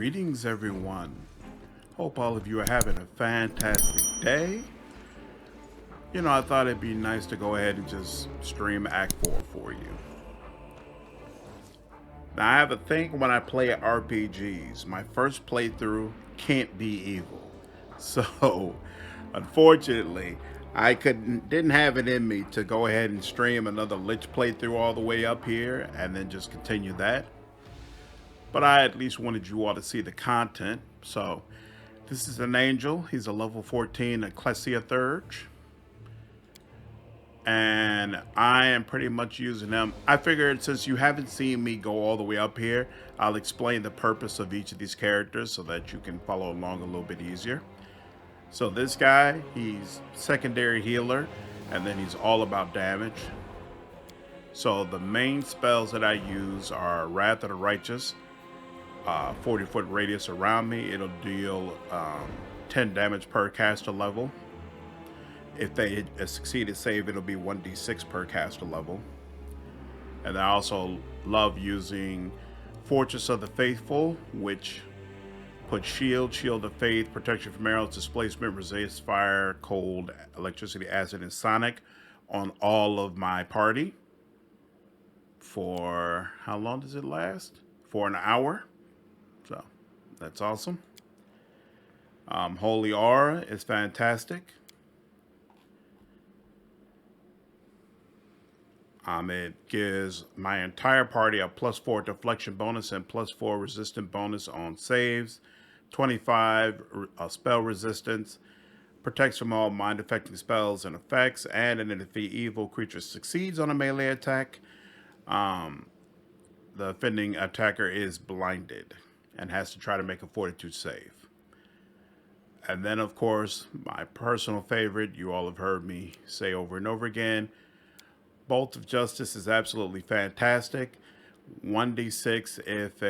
Greetings, everyone. Hope all of you are having a fantastic day. I thought it'd be nice to go ahead and just stream Act 4 for you. Now, I have a thing when I play RPGs. My first playthrough can't be evil. So, unfortunately, didn't have it in me to go ahead and stream another Lich playthrough all the way up here and then just continue that. But I at least wanted you all to see the content. So, this is an angel. He's a level 14 Ecclesia Thurge. And I am pretty much using them. I figured since you haven't seen me go all the way up here, I'll explain the purpose of each of these characters so that you can follow along a little bit easier. So this guy, he's secondary healer, and then he's all about damage. So the main spells that I use are Wrath of the Righteous, 40-foot radius around me. It'll deal 10 damage per caster level. If they succeed at save, it'll be 1d6 per caster level. And I also love using Fortress of the Faithful, which puts shield of faith, protection from arrows, displacement, resist fire, cold, electricity, acid, and sonic on all of my party. For how long does it last? For an hour. So that's awesome. Holy Aura is fantastic. It gives my entire party a +4 deflection bonus and +4 resistant bonus on saves, 25 spell resistance, protects from all mind-affecting spells and effects, and if the evil creature succeeds on a melee attack, the offending attacker is blinded and has to try to make a fortitude save. And then, of course, my personal favorite, you all have heard me say over and over again, Bolt of Justice is absolutely fantastic. 1d6 if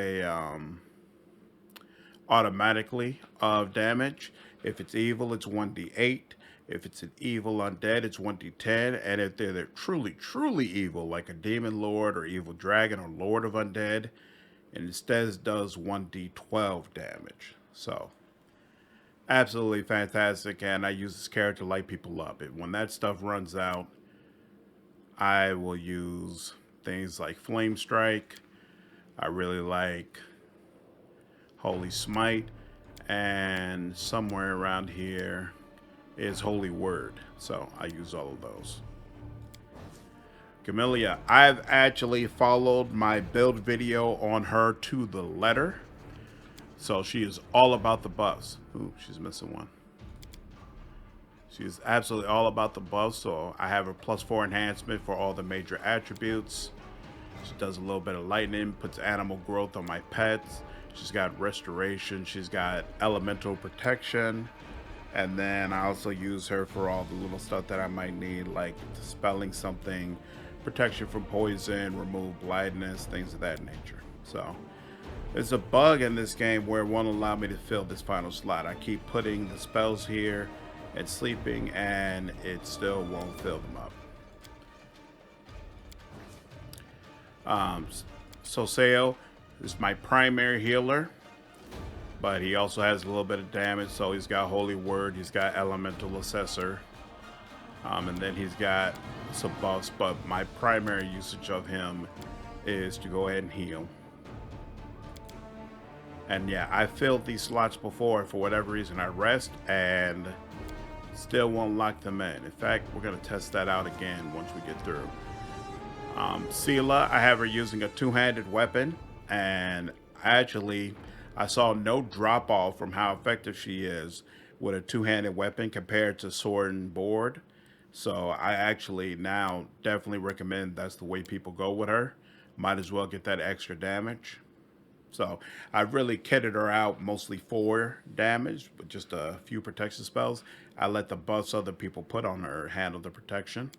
automatically of damage. If it's evil, it's 1d8. If it's an evil undead, it's 1d10. And if they're truly evil, like a demon lord or evil dragon or lord of undead, it instead does 1d12 damage. So, absolutely fantastic. And I use this character to light people up. When that stuff runs out, I will use things like Flame Strike. I really like Holy Smite. And somewhere around here is Holy Word. So I use all of those. Camellia, I've actually followed my build video on her to the letter. So she is all about the buffs. Ooh, she's missing one. She's absolutely all about the buffs, so I have a +4 enhancement for all the major attributes. She does a little bit of lightning, puts animal growth on my pets. She's got restoration. She's got elemental protection. And then I also use her for all the little stuff that I might need, like dispelling something, protection from poison, remove blindness, things of that nature. So there's a bug in this game where it won't allow me to fill this final slot. I keep putting the spells here and sleeping, and it still won't fill them up. So Seo is my primary healer, but he also has a little bit of damage. So he's got Holy Word, he's got Elemental Assessor, and then he's got some buffs. But my primary usage of him is to go ahead and heal. And yeah, I filled these slots before. For whatever reason, I rest and still won't lock them in. In fact, we're going to test that out again once we get through. Sela, I have her using a two-handed weapon, and actually I saw no drop off from how effective she is with a two-handed weapon compared to sword and board. So I actually now definitely recommend that's the way people go with her. Might as well get that extra damage. So I've really kitted her out mostly for damage, with just a few protection spells. I let the buffs other people put on her handle the protection.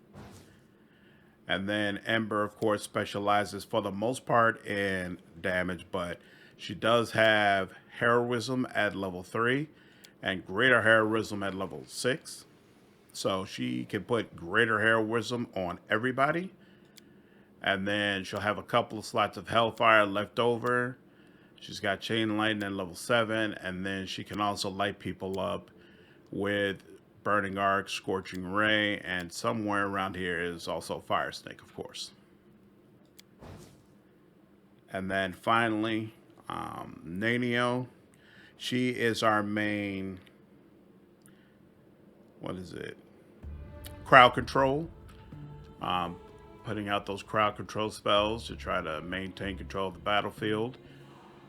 And then Ember, of course, specializes for the most part in damage, but she does have heroism at level 3 and greater heroism at level 6. So she can put greater heroism on everybody. And then she'll have a couple of slots of hellfire left over. She's got chain lightning at level 7, and then she can also light people up with burning arc, scorching ray, and somewhere around here is also fire snake, of course. And then finally, Nanio. She is our main, what is it? Crowd control. Putting out those crowd control spells to try to maintain control of the battlefield.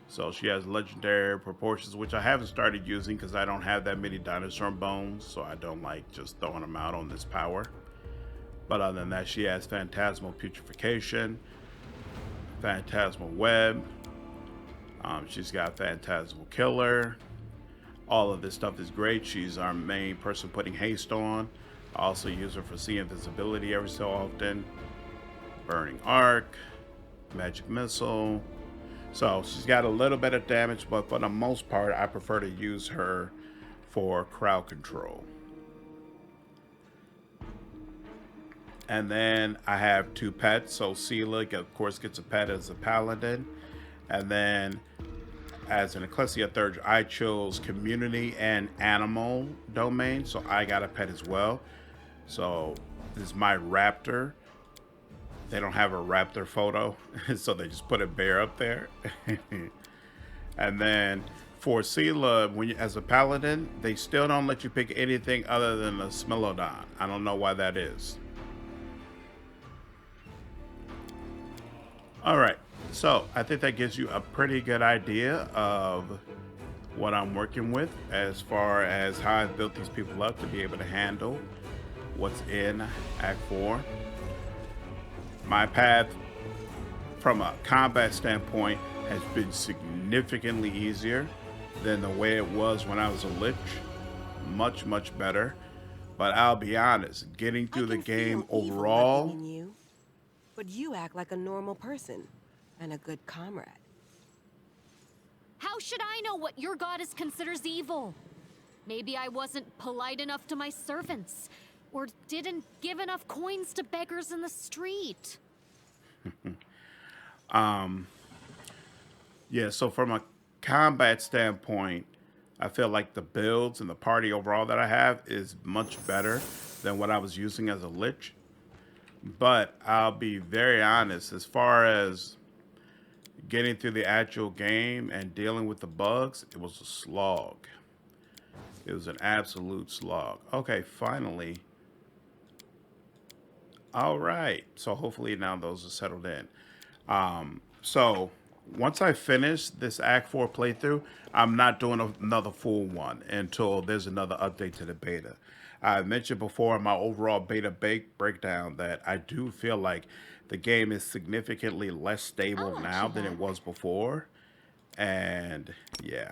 So she has legendary proportions, which I haven't started using because I don't have that many dinosaur bones, so I don't like just throwing them out on this power. But other than that, she has phantasmal putrefaction, phantasmal web. She's got phantasmal killer. All of this stuff is great. She's our main person putting haste on. I also use her for see invisibility every so often. Burning arc, magic missile. So she's got a little bit of damage, but for the most part, I prefer to use her for crowd control. And then I have 2 pets. So Sela, of course, gets a pet as a paladin. And then as an Ecclesia Third, I chose community and animal domain. So I got a pet as well. So this is my raptor. They don't have a raptor photo, so they just put a bear up there. And then for Sela, when you, as a paladin, they still don't let you pick anything other than a Smilodon. I don't know why that is. All right, so I think that gives you a pretty good idea of what I'm working with as far as how I've built these people up to be able to handle what's in Act 4. My path from a combat standpoint has been significantly easier than the way it was when I was a lich. Much, much better. But I'll be honest, getting through the game overall... But you act like a normal person and a good comrade. How should I know what your goddess considers evil? Maybe I wasn't polite enough to my servants. Or didn't give enough coins to beggars in the street. Yeah, so from a combat standpoint, I feel like the builds and the party overall that I have is much better than what I was using as a lich. But I'll be very honest, as far as getting through the actual game and dealing with the bugs, it was a slog. It was an absolute slog. Okay, finally. All right, so hopefully now those are settled in. So once I finish this Act 4 playthrough, I'm not doing another full one until there's another update to the beta. I mentioned before in my overall beta breakdown that I do feel like the game is significantly less stable now than it was before. And yeah,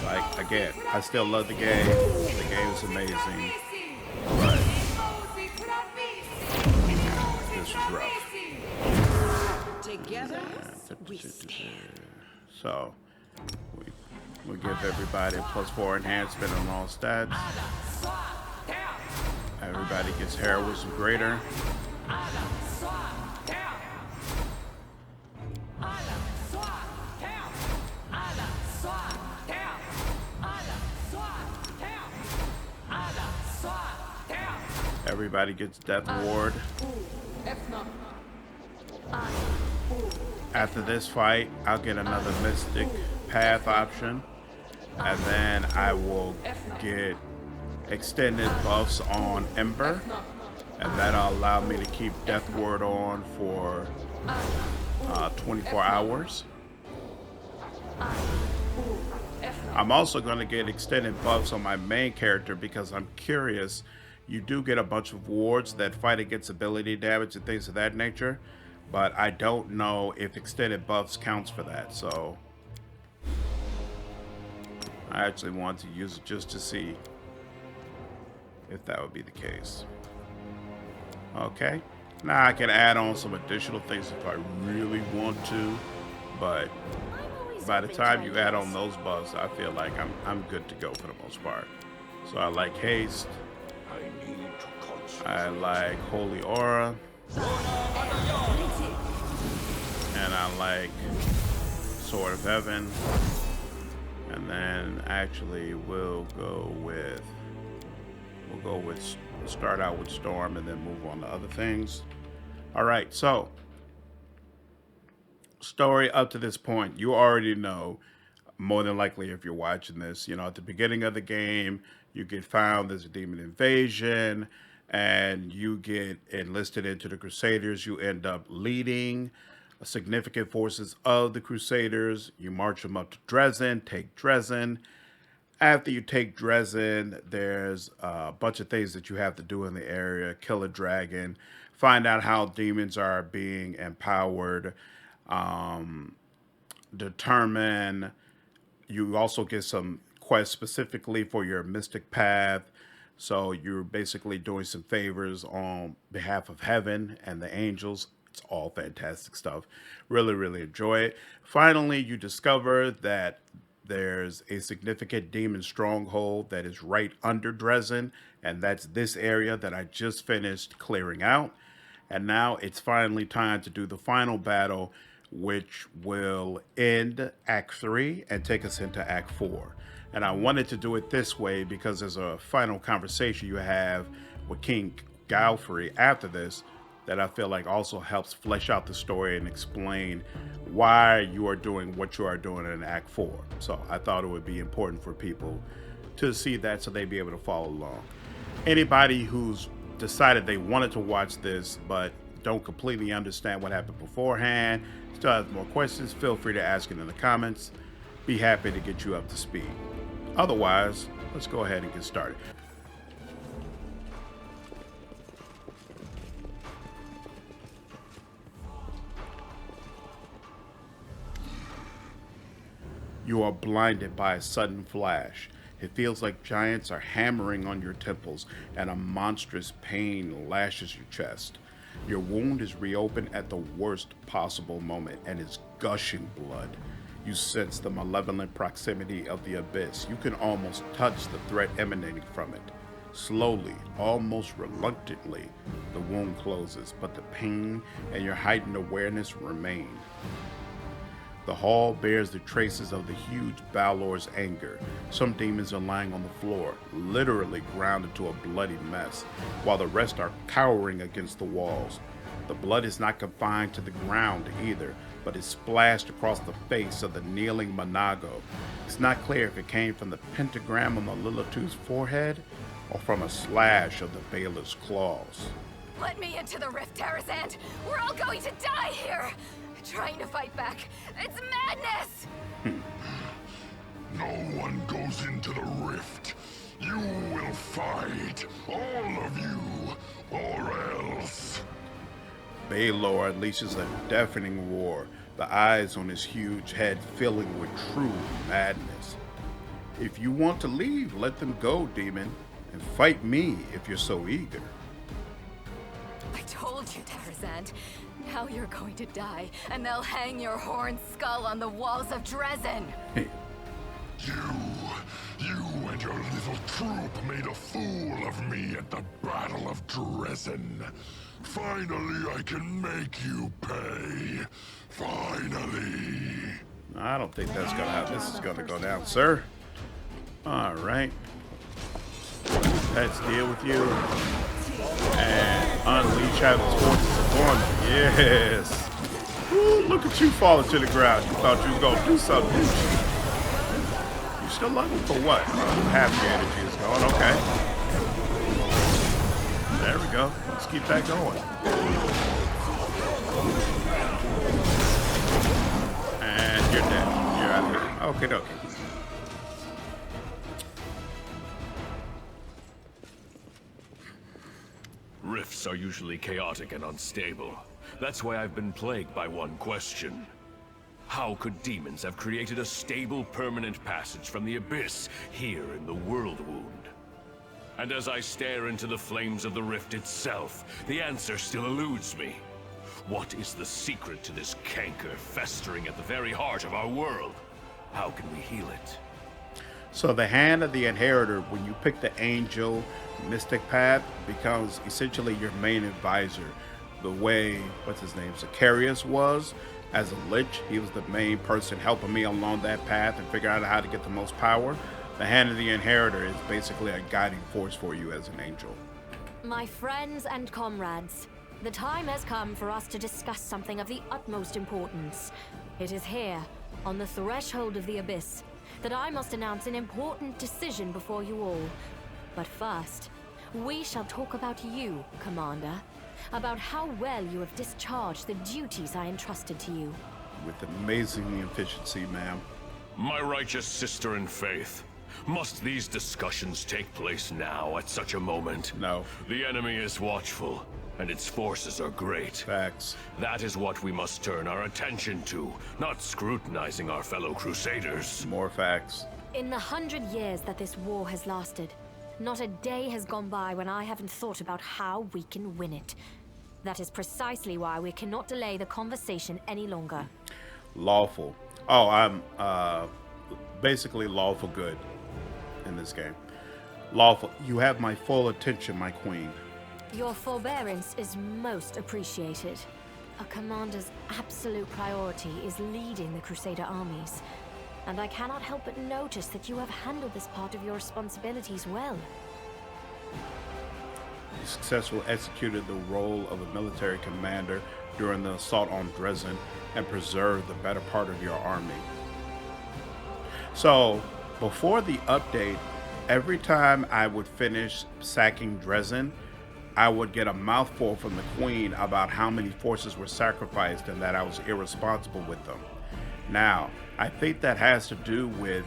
like again, I still love the game. The game is amazing. But this was rough. Together, we stand. So we give everybody a +4 enhancement on all stats. Everybody gets heroism greater. Everybody gets death ward. After this fight, I'll get another mystic path option, and then I will get extended buffs on Ember, and that'll allow me to keep death ward on for 24 hours. I'm also going to get extended buffs on my main character because I'm curious. You do get a bunch of wards that fight against ability damage and things of that nature, but I don't know if extended buffs counts for that, so I actually want to use it just to see if that would be the case. Okay, now I can add on some additional things if I really want to, but by the time you add on those buffs, I feel like I'm good to go for the most part. So I like haste, I like holy aura, and I like Sword of Heaven. And then actually we'll go with start out with Storm and then move on to other things. All right, so story up to this point, you already know, more than likely if you're watching this, at the beginning of the game, you get found, there's a demon invasion, and you get enlisted into the Crusaders. You end up leading significant forces of the Crusaders. You march them up to Darrazand, take Darrazand. After you take Darrazand, there's a bunch of things that you have to do in the area. Kill a dragon, find out how demons are being empowered, determine. You also get some quests specifically for your mystic path. So you're basically doing some favors on behalf of heaven and the angels. It's all fantastic stuff. Really, really enjoy it. Finally, you discover that there's a significant demon stronghold that is right under Darrazand, and that's this area that I just finished clearing out. And now it's finally time to do the final battle, which will end Act 3 and take us into Act 4. And I wanted to do it this way because there's a final conversation you have with King Galfrey after this that I feel like also helps flesh out the story and explain why you are doing what you are doing in Act 4. So I thought it would be important for people to see that so they'd be able to follow along. Anybody who's decided they wanted to watch this but don't completely understand what happened beforehand, still have more questions, feel free to ask it in the comments. Be happy to get you up to speed. Otherwise, let's go ahead and get started. You are blinded by a sudden flash. It feels like giants are hammering on your temples and a monstrous pain lashes your chest. Your wound is reopened at the worst possible moment and is gushing blood. You sense the malevolent proximity of the abyss. You can almost touch the threat emanating from it. Slowly, almost reluctantly, the wound closes, but the pain and your heightened awareness remain. The hall bears the traces of the huge Balor's anger. Some demons are lying on the floor, literally ground into a bloody mess, while the rest are cowering against the walls. The blood is not confined to the ground either, but is splashed across the face of the kneeling Monago. It's not clear if it came from the pentagram on the Lilitu's forehead or from a slash of the Baylor's claws. Let me into the rift, Darrazand! We're all going to die here! Trying to fight back. It's madness! No one goes into the rift. You will fight, all of you, or else. Baylor unleashes a deafening roar, the eyes on his huge head filling with true madness. If you want to leave, let them go, demon, and fight me if you're so eager. I told you, Darrazand. Now you're going to die, and they'll hang your horned skull on the walls of Darrazand. You and your little troop made a fool of me at the Battle of Darrazand. Finally, I can make you pay. Finally. I don't think that's gonna happen. This is gonna go down, sir. All right. Let's deal with you. And unleash Heaven's forces upon you. Yes. Ooh, look at you falling to the ground. You thought you was gonna do something, didn't you? You still looking for what? Half your energy is going. Okay. There we go. Let's keep that going. And you're dead. You're out of here. Okay, okay. Rifts are usually chaotic and unstable. That's why I've been plagued by one question. How could demons have created a stable, permanent passage from the abyss here in the World Wound? And as I stare into the flames of the rift itself, the answer still eludes me. What is the secret to this canker festering at the very heart of our world? How can we heal it? So the hand of the inheritor, when you pick the angel mystic path, becomes essentially your main advisor. The way, what's his name, Zacharias was, as a lich. He was the main person helping me along that path and figure out how to get the most power. The Hand of the Inheritor is basically a guiding force for you as an angel. My friends and comrades, the time has come for us to discuss something of the utmost importance. It is here, on the threshold of the Abyss, that I must announce an important decision before you all. But first, we shall talk about you, Commander. About how well you have discharged the duties I entrusted to you. With amazing efficiency, ma'am. My righteous sister in faith. Must these discussions take place now at such a moment? No. The enemy is watchful, and its forces are great. Facts. That is what we must turn our attention to, not scrutinizing our fellow crusaders. More facts. In the 100 years that this war has lasted, not a day has gone by when I haven't thought about how we can win it. That is precisely why we cannot delay the conversation any longer. Lawful. Oh, I'm basically lawful good in this game. Lawful. You have my full attention, my queen. Your forbearance is most appreciated. A commander's absolute priority is leading the Crusader armies. And I cannot help but notice that you have handled this part of your responsibilities well. You successfully executed the role of a military commander during the assault on Darrazand and preserved the better part of your army. So, before the update, every time I would finish sacking Darrazand, I would get a mouthful from the queen about how many forces were sacrificed and that I was irresponsible with them. Now, I think that has to do with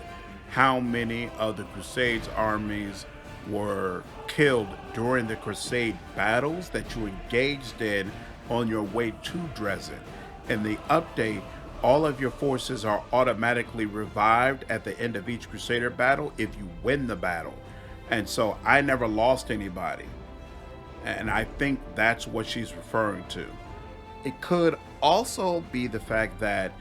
how many of the Crusades armies were killed during the Crusade battles that you engaged in on your way to Darrazand. In the update, all of your forces are automatically revived at the end of each Crusader battle if you win the battle. And so I never lost anybody. And I think that's what she's referring to. It could also be the fact that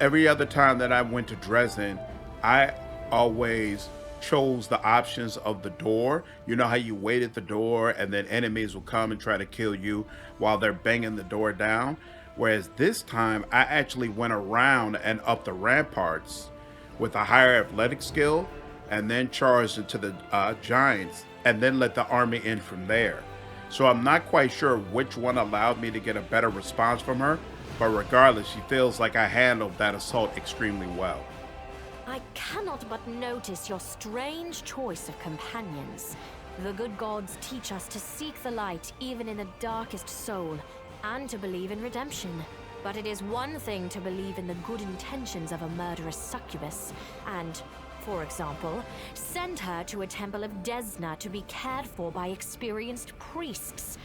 every other time that I went to Darrazand, I always chose the options of the door. You know how you wait at the door and then enemies will come and try to kill you while they're banging the door down? Whereas this time, I actually went around and up the ramparts with a higher athletic skill and then charged into the giants and then let the army in from there. So I'm not quite sure which one allowed me to get a better response from her, but regardless, she feels like I handled that assault extremely well. I cannot but notice your strange choice of companions. The good gods teach us to seek the light even in the darkest soul, and to believe in redemption. But it is one thing to believe in the good intentions of a murderous succubus, and, for example, send her to a temple of Desna to be cared for by experienced priests.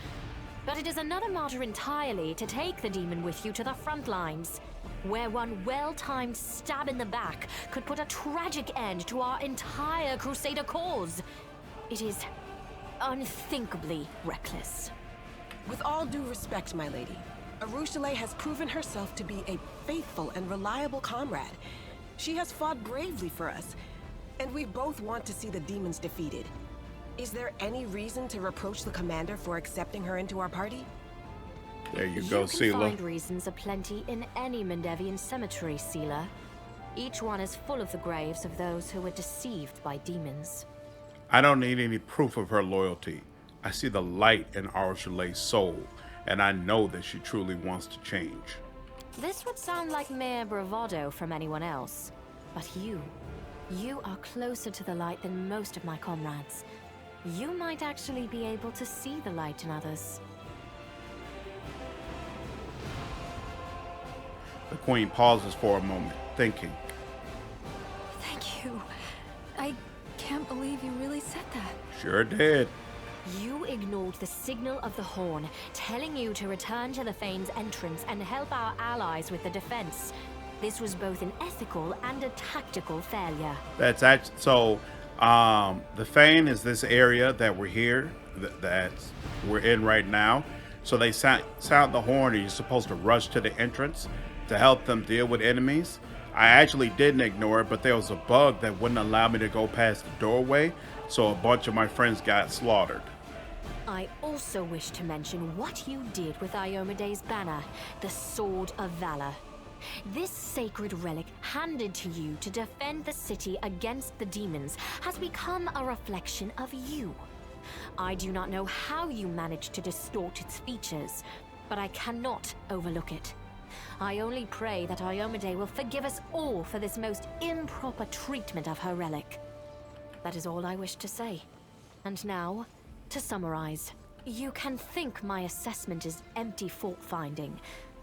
But it is another matter entirely to take the demon with you to the front lines, where one well-timed stab in the back could put a tragic end to our entire Crusader cause. It is unthinkably reckless. With all due respect, my lady, Arushale has proven herself to be a faithful and reliable comrade. She has fought bravely for us, and we both want to see the demons defeated. Is there any reason to reproach the commander for accepting her into our party? There you go, You can Seela. find reasons aplenty in any Mendevian cemetery, Seela. Each one is full of the graves of those who were deceived by demons. I don't need any proof of her loyalty. I see the light in Arushale's soul, and I know that she truly wants to change. This would sound like mere bravado from anyone else. But you are closer to the light than most of my comrades. You might actually be able to see the light in others. The queen pauses for a moment, thinking. Thank you. I can't believe you really said that. Sure did. You ignored the signal of the horn, telling you to return to the Fane's entrance and help our allies with the defense. This was both an ethical and a tactical failure. That's actually so. The Fane is this area that we're here, that we're in right now. So they sound the horn, and you're supposed to rush to the entrance to help them deal with enemies. I actually didn't ignore it, but there was a bug that wouldn't allow me to go past the doorway, so a bunch of my friends got slaughtered. I also wish to mention what you did with Iomede's banner, the Sword of Valor. This sacred relic handed to you to defend the city against the demons has become a reflection of you. I do not know how you managed to distort its features, but I cannot overlook it. I only pray that Iomade will forgive us all for this most improper treatment of her relic. That is all I wish to say. And now, to summarize. You can think my assessment is empty fault-finding,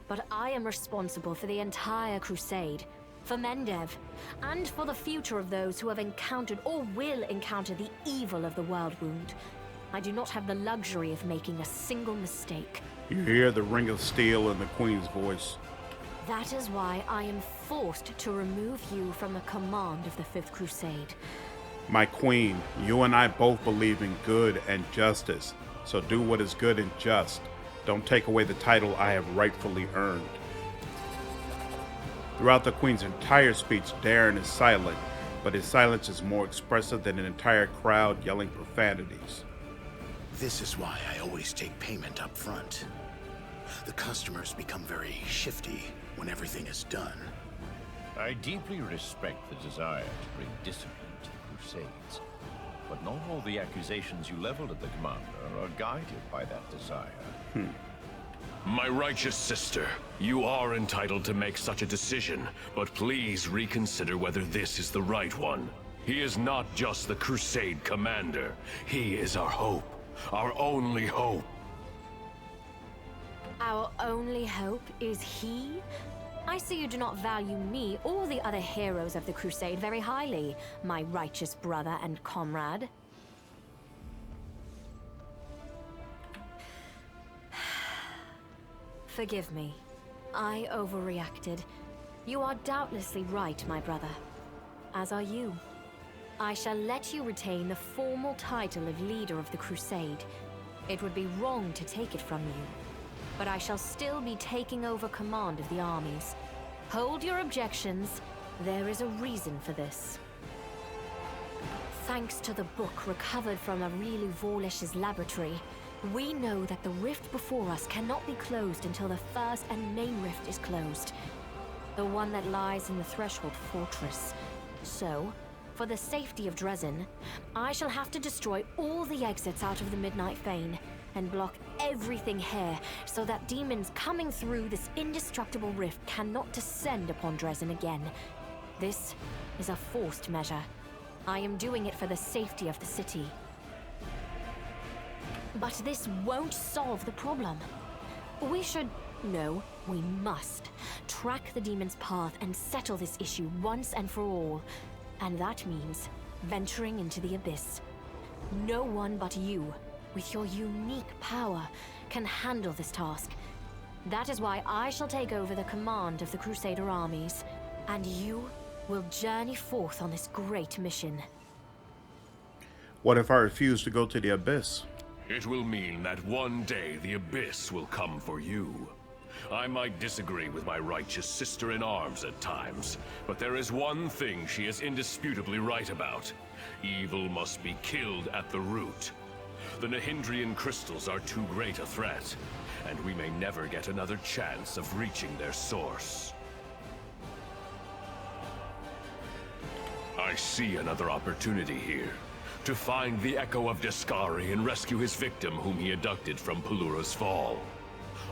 but I am responsible for the entire crusade, for Mendev, and for the future of those who have encountered or will encounter the evil of the World Wound. I do not have the luxury of making a single mistake. You hear the ring of steel in the Queen's voice. That is why I am forced to remove you from the command of the Fifth Crusade. My Queen, you and I both believe in good and justice, so do what is good and just. Don't take away the title I have rightfully earned. Throughout the Queen's entire speech, Darren is silent, but his silence is more expressive than an entire crowd yelling profanities. This is why I always take payment up front. The customers become very shifty when everything is done. I deeply respect the desire to bring discipline to the Crusades, but not all the accusations you leveled at the commander are guided by that desire. My righteous sister, you are entitled to make such a decision, but please reconsider whether this is the right one. He is not just the Crusade commander. He is our hope. Our only hope. Our only hope is he? I see you do not value me or the other heroes of the Crusade very highly, my righteous brother and comrade. Forgive me. I overreacted. You are doubtlessly right, my brother. As are you. I shall let you retain the formal title of leader of the Crusade. It would be wrong to take it from you. But I shall still be taking over command of the armies. Hold your objections. There is a reason for this. Thanks to the book recovered from Arilu Vorlish's laboratory, we know that the rift before us cannot be closed until the first and main rift is closed. The one that lies in the Threshold Fortress. So, for the safety of Darrazand, I shall have to destroy all the exits out of the Midnight Fane and block everything here so that demons coming through this indestructible rift cannot descend upon Darrazand again. This is a forced measure. I am doing it for the safety of the city. But this won't solve the problem. We must track the demon's path and settle this issue once and for all. And that means venturing into the Abyss. No one but you, with your unique power, can handle this task. That is why I shall take over the command of the Crusader armies, and you will journey forth on this great mission. What if I refuse to go to the Abyss? It will mean that one day the Abyss will come for you. I might disagree with my righteous sister-in-arms at times, but there is one thing she is indisputably right about. Evil must be killed at the root. The Nahindrian crystals are too great a threat, and we may never get another chance of reaching their source. I see another opportunity here. To find the Echo of Deskari and rescue his victim whom he abducted from Pelura's Fall.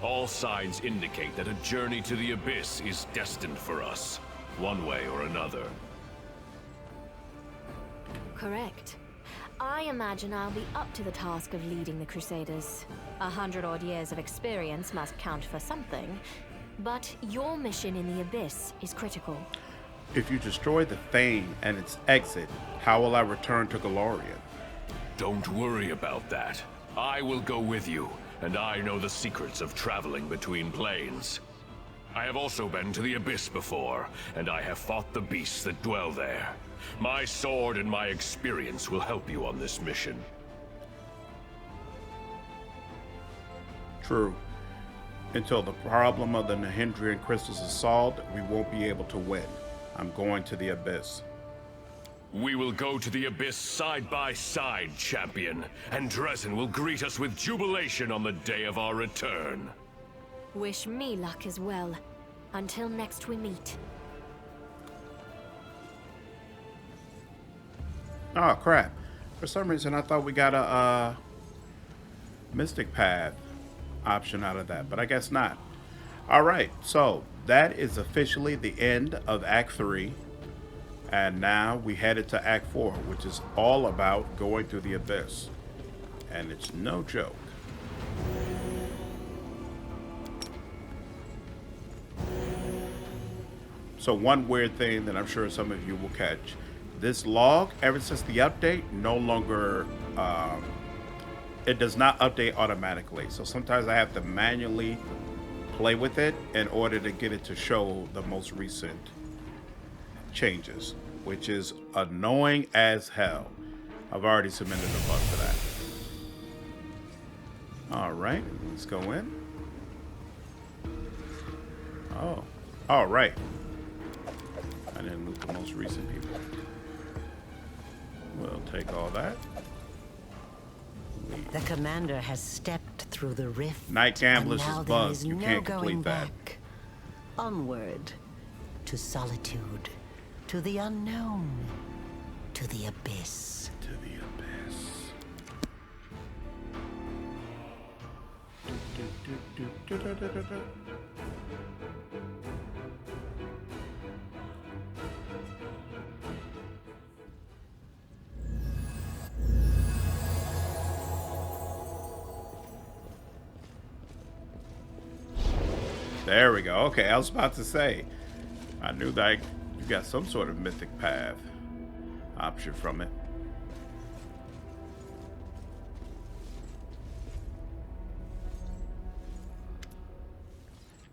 All signs indicate that a journey to the Abyss is destined for us, one way or another. Correct. I imagine I'll be up to the task of leading the Crusaders. 100-odd years of experience must count for something, but your mission in the Abyss is critical. If you destroy the Fane and its exit, how will I return to Galorian? Don't worry about that. I will go with you, and I know the secrets of traveling between planes. I have also been to the Abyss before, and I have fought the beasts that dwell there. My sword and my experience will help you on this mission. True. Until the problem of the Nahindrian crystals is solved, we won't be able to win. I'm going to the Abyss. We will go to the Abyss side by side, champion, and Darrazand will greet us with jubilation on the day of our return. Wish me luck as well. Until next we meet. Oh, crap. For some reason, I thought we got a Mystic Path option out of that, but I guess not. All right, so that is officially the end of Act 3. And now we headed to Act 4, which is all about going through the abyss. And it's no joke. So one weird thing that I'm sure some of you will catch. This log, ever since the update, no longer, it does not update automatically. So sometimes I have to manually play with it in order to get it to show the most recent changes, which is annoying as hell. I've already submitted a bug for that. All right, let's go in. Oh, all right. I didn't loot the most recent people. We'll take all that. The commander has stepped through the rift. Night Gambler's and now is there bugged. is You no can't going complete that. back. Onward to solitude, to the unknown, to the abyss. To the abyss. There we go. Okay, I was about to say, I knew that you got some sort of mythic path option from it.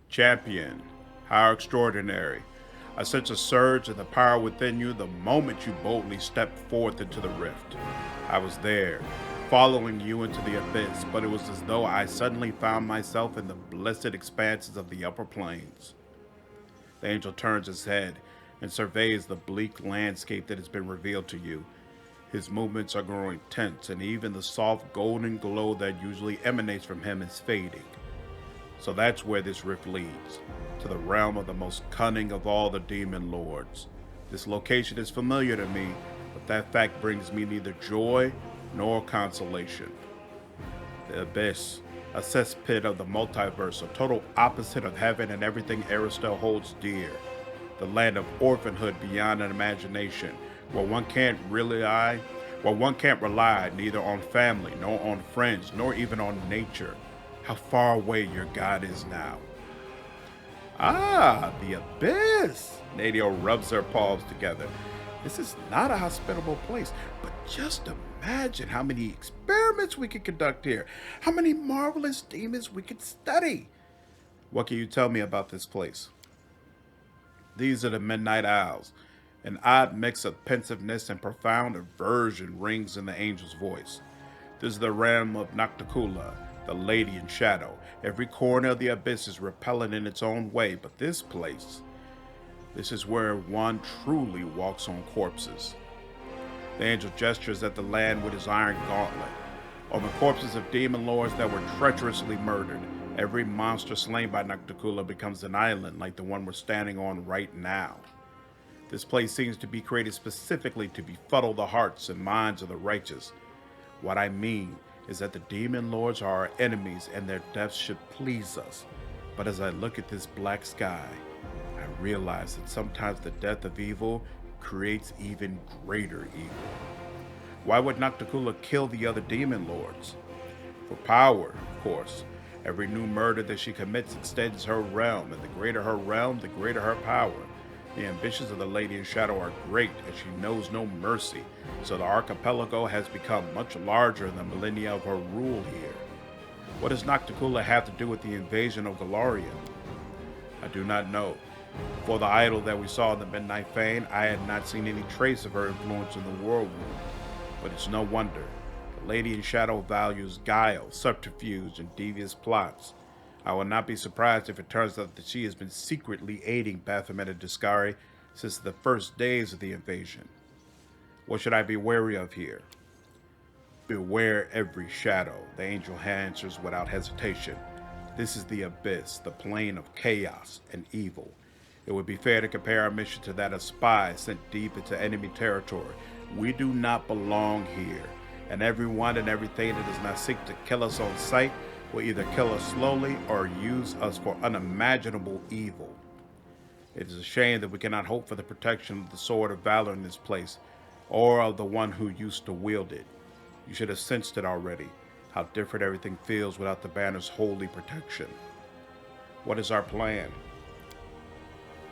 Champion, how extraordinary. I sense a surge in the power within you the moment you boldly stepped forth into the rift. I was there, following you into the abyss, but it was as though I suddenly found myself in the blessed expanses of the upper plains. The angel turns his head and surveys the bleak landscape that has been revealed to you. His movements are growing tense, and even the soft golden glow that usually emanates from him is fading. So that's where this rift leads, to the realm of the most cunning of all the demon lords. This location is familiar to me, but that fact brings me neither joy nor consolation. The abyss, a cesspit of the multiverse, a total opposite of heaven and everything Aristel holds dear. The land of orphanhood beyond an imagination, where one can't rely neither on family, nor on friends, nor even on nature. How far away your God is now. Ah, the abyss! Nadio rubs her palms together. This is not a hospitable place, but just imagine how many experiments we could conduct here, how many marvelous demons we could study. What can you tell me about this place? These are the Midnight Owls. An odd mix of pensiveness and profound aversion rings in the angel's voice. This is the realm of Nocticula, the Lady in Shadow. Every corner of the abyss is repellent in its own way, but this place, this is where one truly walks on corpses. The angel gestures at the land with his iron gauntlet. On the corpses of demon lords that were treacherously murdered, every monster slain by Nocticula becomes an island like the one we're standing on right now. This place seems to be created specifically to befuddle the hearts and minds of the righteous. What I mean is that the demon lords are our enemies and their deaths should please us. But as I look at this black sky, I realize that sometimes the death of evil creates even greater evil. Why would Nocticula kill the other demon lords? For power, of course. Every new murder that she commits extends her realm, and the greater her realm, the greater her power. The ambitions of the Lady in Shadow are great, and she knows no mercy, so the archipelago has become much larger in the millennia of her rule here. What does Nocticula have to do with the invasion of Galarian? I do not know. Before the idol that we saw in the Midnight Fane, I had not seen any trace of her influence in the world room. But it's no wonder. The Lady in Shadow values guile, subterfuge, and devious plots. I will not be surprised if it turns out that she has been secretly aiding Pathfinder Discari since the first days of the invasion. What should I be wary of here? Beware every shadow, the angel answers without hesitation. This is the abyss, the plane of chaos and evil. It would be fair to compare our mission to that of spies sent deep into enemy territory. We do not belong here, and everyone and everything that does not seek to kill us on sight will either kill us slowly or use us for unimaginable evil. It is a shame that we cannot hope for the protection of the sword of valor in this place, or of the one who used to wield it. You should have sensed it already, how different everything feels without the banner's holy protection. What is our plan?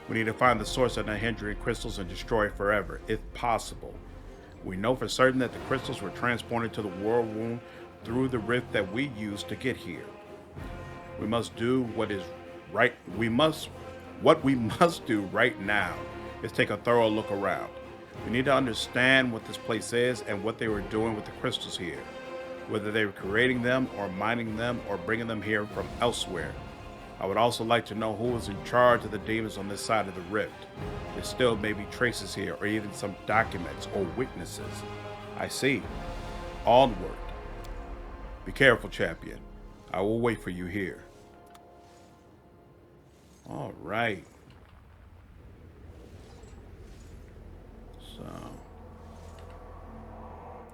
We need to find the source of the hindering crystals and destroy it forever, if possible. We know for certain that the crystals were transported to the world womb through the rift that we used to get here. We must do what is right. What we must do right now is take a thorough look around. We need to understand what this place is and what they were doing with the crystals here. Whether they were creating them or mining them or bringing them here from elsewhere. I would also like to know who was in charge of the demons on this side of the rift. There still may be traces here or even some documents or witnesses. I see. Onward. Be careful, champion. I will wait for you here. All right. So,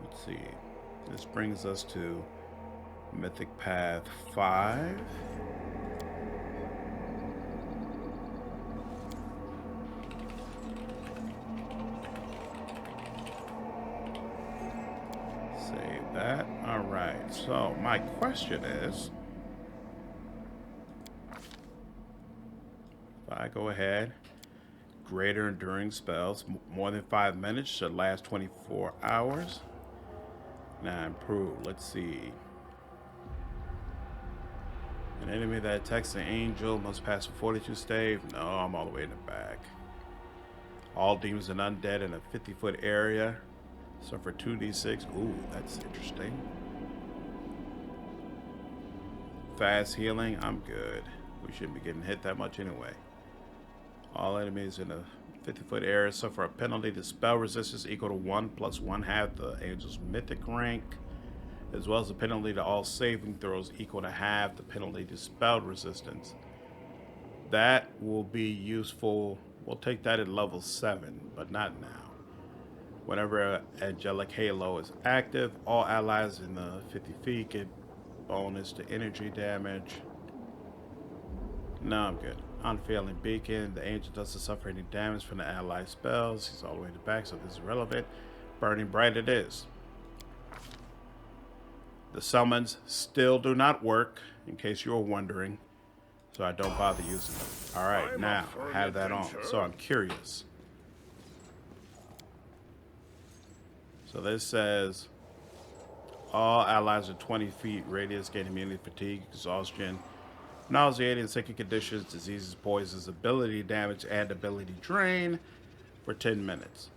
let's see. This brings us to Mythic Path 5. Save that. All right. So, my question is, if I go ahead, greater enduring spells, more than 5 minutes, should last 24 hours. Now improve. Let's see. An enemy that attacks an angel must pass a 42 stave. No, I'm all the way in the back. All demons and undead in a 50-foot area. So for 2d6. Ooh, that's interesting. Fast healing. I'm good. We shouldn't be getting hit that much anyway. All enemies in a 50-foot area suffer a penalty to spell resistance equal to 1 plus 1/2 the angel's mythic rank, as well as a penalty to all saving throws equal to half the penalty to spell resistance. That will be useful. We'll take that at level 7, but not now. Whenever Angelic Halo is active, all allies in the 50 feet get bonus to energy damage. No, I'm good. Unfailing Beacon. The angel doesn't suffer any damage from the allied spells. He's all the way in the back, so this is relevant. Burning Bright it is. The summons still do not work, in case you were wondering, so I don't bother using them. All right, now I have that on, so I'm curious. So this says all allies in 20 feet radius gain immunity, fatigue, exhaustion, nauseating, sinking conditions, diseases, poisons, ability damage, and ability drain for 10 minutes.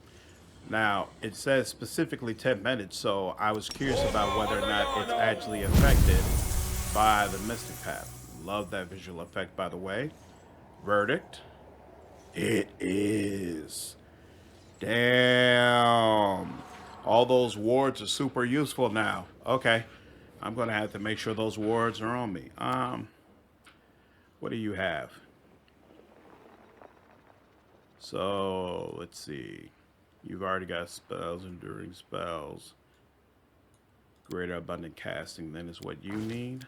Now, it says specifically 10 minutes, so I was curious about whether or not it's actually affected by the Mystic Path. Love that visual effect, by the way. Verdict. It is. Damn. All those wards are super useful now. Okay. I'm going to have to make sure those wards are on me. What do you have? So, let's see. You've already got spells, enduring spells. Greater abundant casting then is what you need.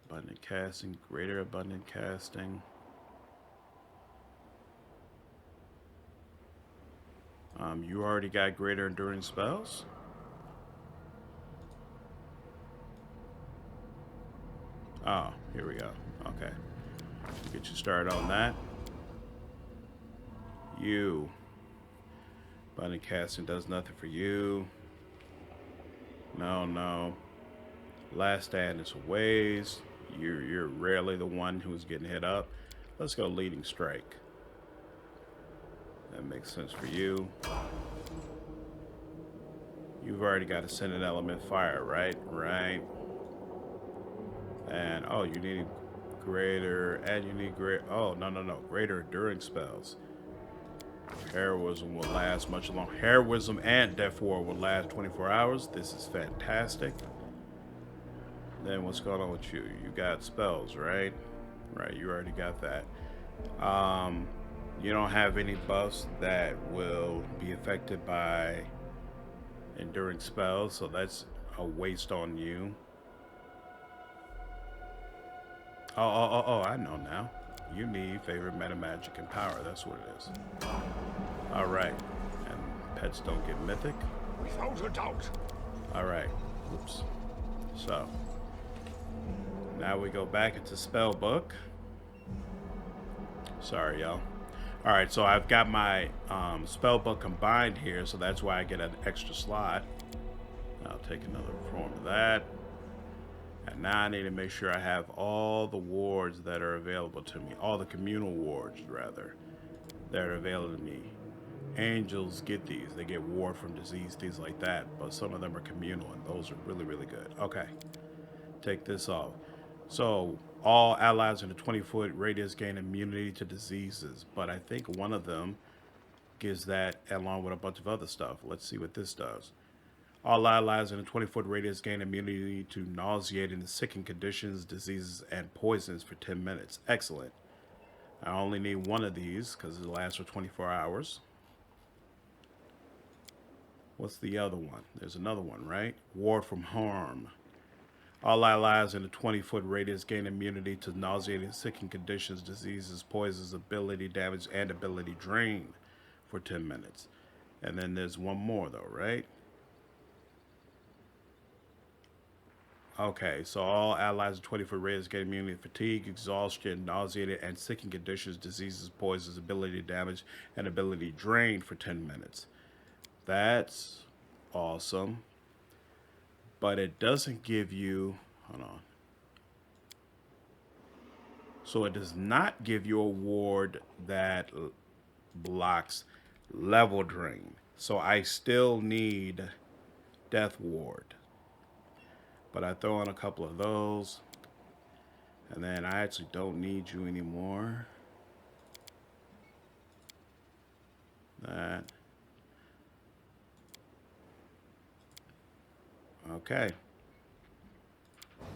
Abundant casting, greater abundant casting. You already got greater enduring spells? Oh, here we go. Okay. Get you started on that. You. Abundant casting does nothing for you. No. Last stand is a ways. You're rarely the one who's getting hit up. Let's go leading strike. That makes sense for you. You've already got ascendant element fire, right? Right. And oh, you need greater, and you need great. Oh, no. Greater enduring spells. Heroism will last much longer. Heroism and Death Ward will last 24 hours. This is fantastic. Then what's going on with you? You got spells, right? Right, you already got that. You don't have any buffs that will be affected by enduring spells, so that's a waste on you. Oh, I know now. You need favorite meta magic and power. That's what it is. All right. And pets don't get mythic. Without a doubt. All right. Oops. So now we go back into spell book. Sorry, y'all. All right, so I've got my spell book combined here, so that's why I get an extra slot. I'll take another form of that. And now I need to make sure I have all the wards that are available to me. All the communal wards, rather, that are available to me. Angels get these. They get ward from disease, things like that. But some of them are communal, and those are really, really good. Okay. Take this off. So, all allies in a 20-foot radius gain immunity to diseases. But I think one of them gives that along with a bunch of other stuff. Let's see what this does. All allies in a 20-foot radius gain immunity to nauseating and sickening conditions, diseases, and poisons for 10 minutes. Excellent. I only need one of these because it lasts for 24 hours. What's the other one? There's another one, right? Ward from harm. All allies in a 20-foot radius gain immunity to nauseating, sickening conditions, diseases, poisons, ability damage, and ability drain for 10 minutes. And then there's one more, though, right? Okay, so all allies in 20-foot radius gain immunity to fatigue, exhaustion, nauseating, and sickening conditions, diseases, poisons, ability damage, and ability drain for 10 minutes. That's awesome. But it doesn't give you, hold on. So it does not give you a ward that blocks level drain. So I still need Death Ward. But I throw in a couple of those. And then I actually don't need you anymore. That. Okay.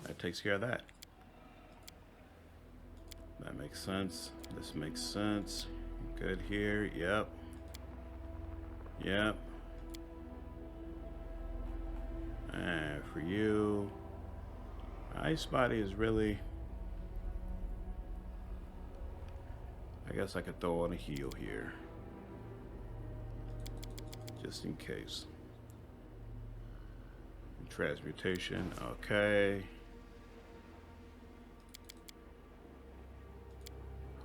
That takes care of that. That makes sense. This makes sense. Good here. Yep. Yep. And for you, Ice Body is really... I guess I could throw on a heal here. Just in case. Transmutation, okay.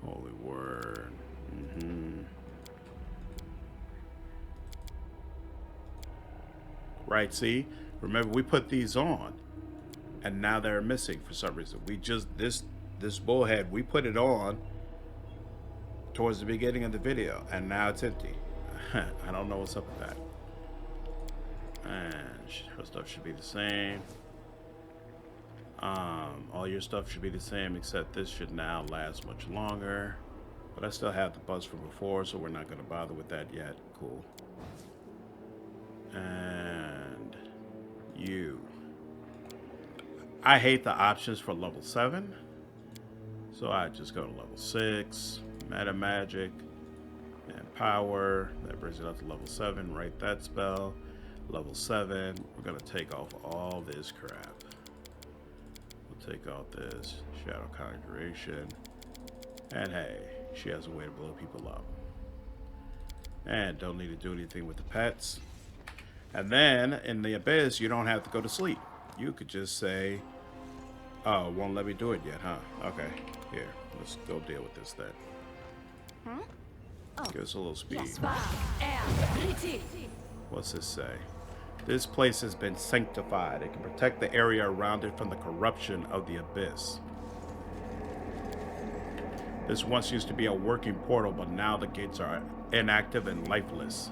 Holy Word. Right, see? Remember, we put these on, and now they're missing for some reason. We just, this bullhead, we put it on towards the beginning of the video, and now it's empty. I don't know what's up with that. And her stuff should be the same. All your stuff should be the same, except this should now last much longer. But I still have the buzz from before, so we're not going to bother with that yet. Cool. And you. I hate the options for level 7. So I just go to level 6. Meta Magic. And Power. That brings it up to level 7. Write that spell. Level 7. We're going to take off all this crap. We'll take off this. Shadow Conjuration. And hey, she has a way to blow people up. And don't need to do anything with the pets. And then, in the Abyss, you don't have to go to sleep. You could just say, oh, it won't let me do it yet, huh? Okay, here, let's go deal with this then. Hmm? Oh. Give us a little speed. Yes. What's this say? This place has been sanctified. It can protect the area around it from the corruption of the Abyss. This once used to be a working portal, but now the gates are inactive and lifeless.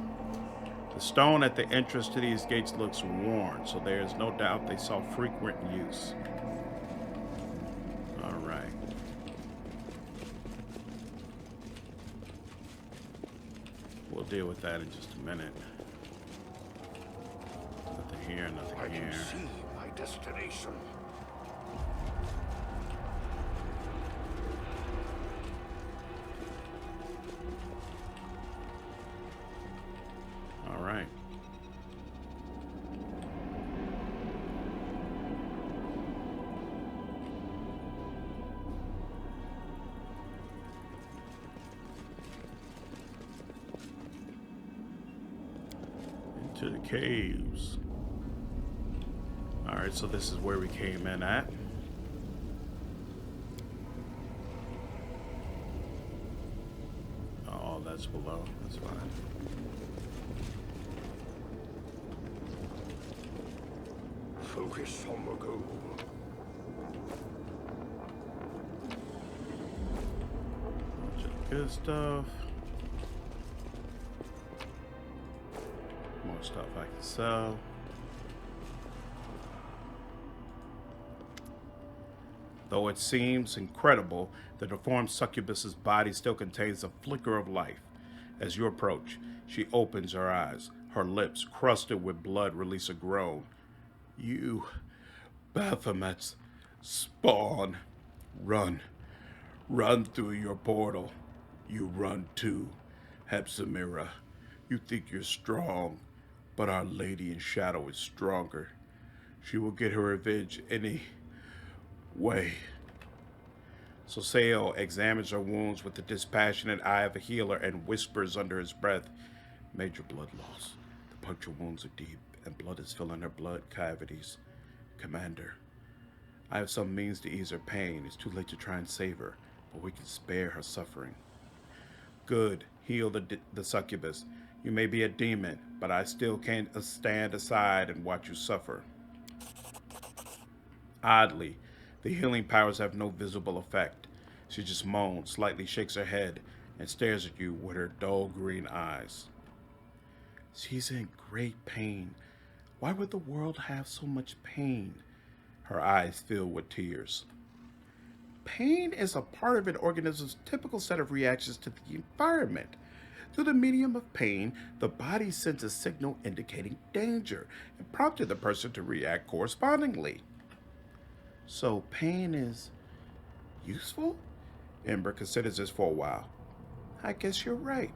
The stone at the entrance to these gates looks worn, so there is no doubt they saw frequent use. All right. deal with that in just a minute. Nothing here, nothing I here. can see my destination. All right. Into the caves. All right, so this is where we came in at. Oh, that's below. That's fine. Focus on the goal. Bunch of good stuff. More stuff I can sell. Though it seems incredible, the deformed succubus's body still contains a flicker of life. As you approach, she opens her eyes. Her lips, crusted with blood, release a groan. You, Baphomet's spawn. Run. Run through your portal. You run too, Hepzibah. You think you're strong, but Our Lady in Shadow is stronger. She will get her revenge any way. Soseo examines her wounds with the dispassionate eye of a healer and whispers under his breath, "Major blood loss. The puncture wounds are deep, and blood is filling her blood cavities. Commander, I have some means to ease her pain. It's too late to try and save her, but we can spare her suffering." "Good. Heal the succubus. You may be a demon, but I still can't stand aside and watch you suffer." Oddly, the healing powers have no visible effect. She just moans, slightly shakes her head, and stares at you with her dull green eyes. "She's in great pain. Why would the world have so much pain?" Her eyes fill with tears. Pain is a part of an organism's typical set of reactions to the environment. Through the medium of pain, the body sends a signal indicating danger and prompting the person to react correspondingly. So pain is useful? Ember considers this for a while. "I guess you're right.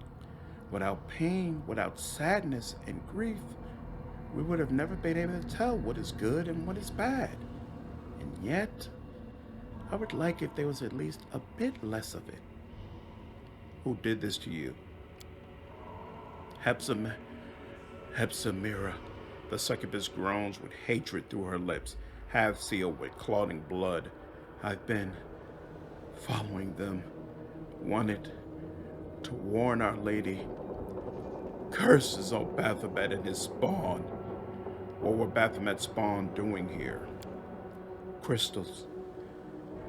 Without pain, without sadness and grief, we would have never been able to tell what is good and what is bad. And yet, I would like if there was at least a bit less of it." "Who did this to you?" Hepzibah. The succubus groans with hatred through her lips, half sealed with clotting blood. "I've been following them. Wanted to warn Our Lady. Curses on Baphomet and his spawn." "What were Baphomet's spawn doing here?" "Crystals.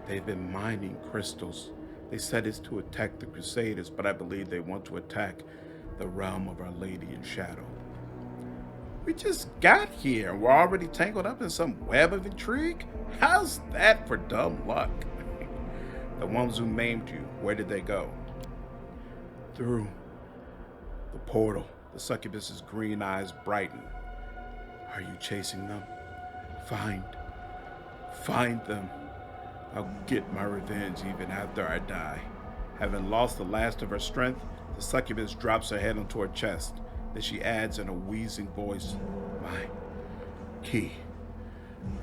They've been mining crystals. They said it's to attack the Crusaders, but I believe they want to attack the realm of Our Lady in Shadow." "We just got here and we're already tangled up in some web of intrigue? How's that for dumb luck?" "The ones who maimed you, where did they go?" "Through the portal." The succubus's green eyes brighten. "Are you chasing them?" Find them. I'll get my revenge even after I die." Having lost the last of her strength, the succubus drops her head onto her chest. Then she adds in a wheezing voice, "My key.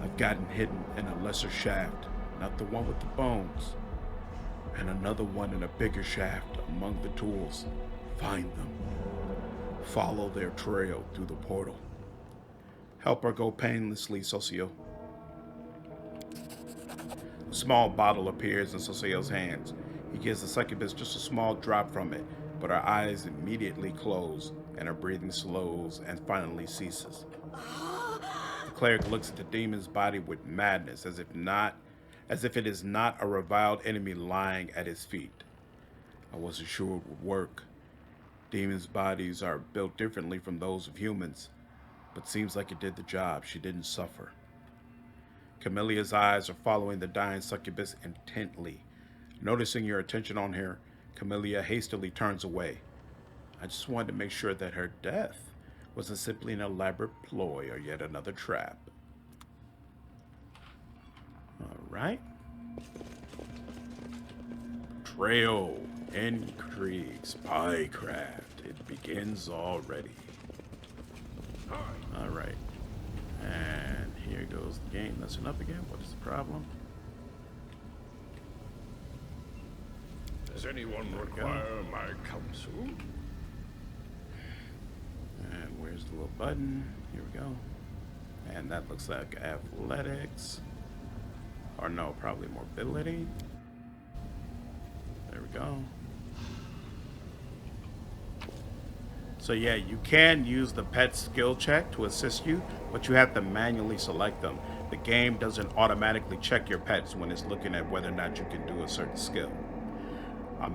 I've gotten hidden in a lesser shaft, not the one with the bones, and another one in a bigger shaft among the tools. Find them. Follow their trail through the portal. Help her go painlessly, Soseo." A small bottle appears in Soseo's hands. He gives the succubus just a small drop from it, but her eyes immediately close, and her breathing slows and finally ceases. The cleric looks at the demon's body with madness, as if it is not a reviled enemy lying at his feet. "I wasn't sure it would work. Demons' bodies are built differently from those of humans, but seems like it did the job. She didn't suffer." Camillia's eyes are following the dying succubus intently. Noticing your attention on her, Camilla hastily turns away. I just wanted to make sure that her death wasn't simply an elaborate ploy or yet another trap. Alright. Betrayal, intrigue, spycraft. It begins already. Alright. And here goes the game. Listen up again. What is the problem? Does anyone require my counsel? And where's the little button? Here we go. And that looks like athletics. Or no, probably mobility. There we go. So yeah, you can use the pet skill check to assist you, but you have to manually select them. The game doesn't automatically check your pets when it's looking at whether or not you can do a certain skill. A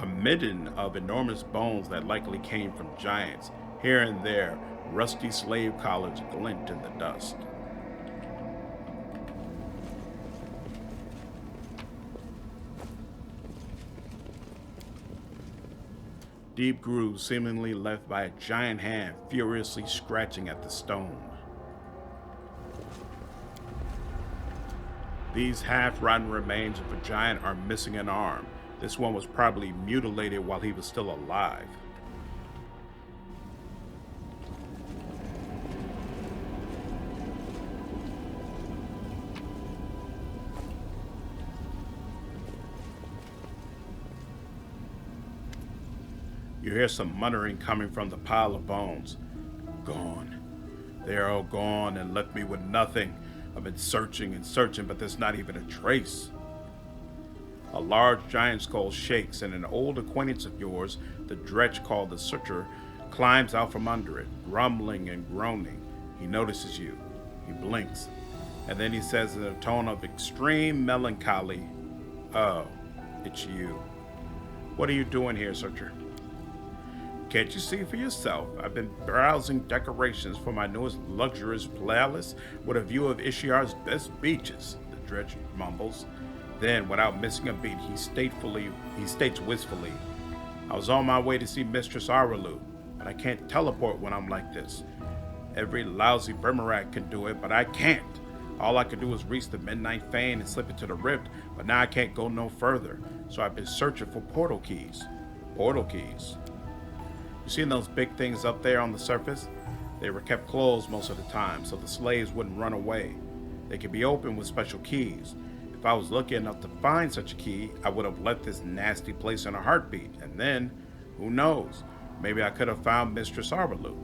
midden of enormous bones that likely came from giants. Here and there, rusty slave collars glint in the dust. Deep grooves seemingly left by a giant hand furiously scratching at the stone. These half-rotten remains of a giant are missing an arm. This one was probably mutilated while he was still alive. You hear some muttering coming from the pile of bones. Gone. They're all gone and left me with nothing. I've been searching and searching, but there's not even a trace. A large giant skull shakes, and an old acquaintance of yours, the dretch called the Searcher, climbs out from under it, grumbling and groaning. He notices you. He blinks, and then he says in a tone of extreme melancholy, "Oh, it's you. What are you doing here, Searcher?" "Can't you see for yourself? I've been browsing decorations for my newest luxurious palace with a view of Ishiar's best beaches," the dredge mumbles. Then, without missing a beat, he states wistfully, "I was on my way to see Mistress Aralu, but I can't teleport when I'm like this. Every lousy Bermerak can do it, but I can't. All I can do is reach the Midnight Fane and slip into the rift, but now I can't go no further, so I've been searching for portal keys." Portal keys? You seen those big things up there on the surface? They were kept closed most of the time, so the slaves wouldn't run away. They could be opened with special keys. If I was lucky enough to find such a key, I would have left this nasty place in a heartbeat, and then, who knows, maybe I could have found Mistress Aralu.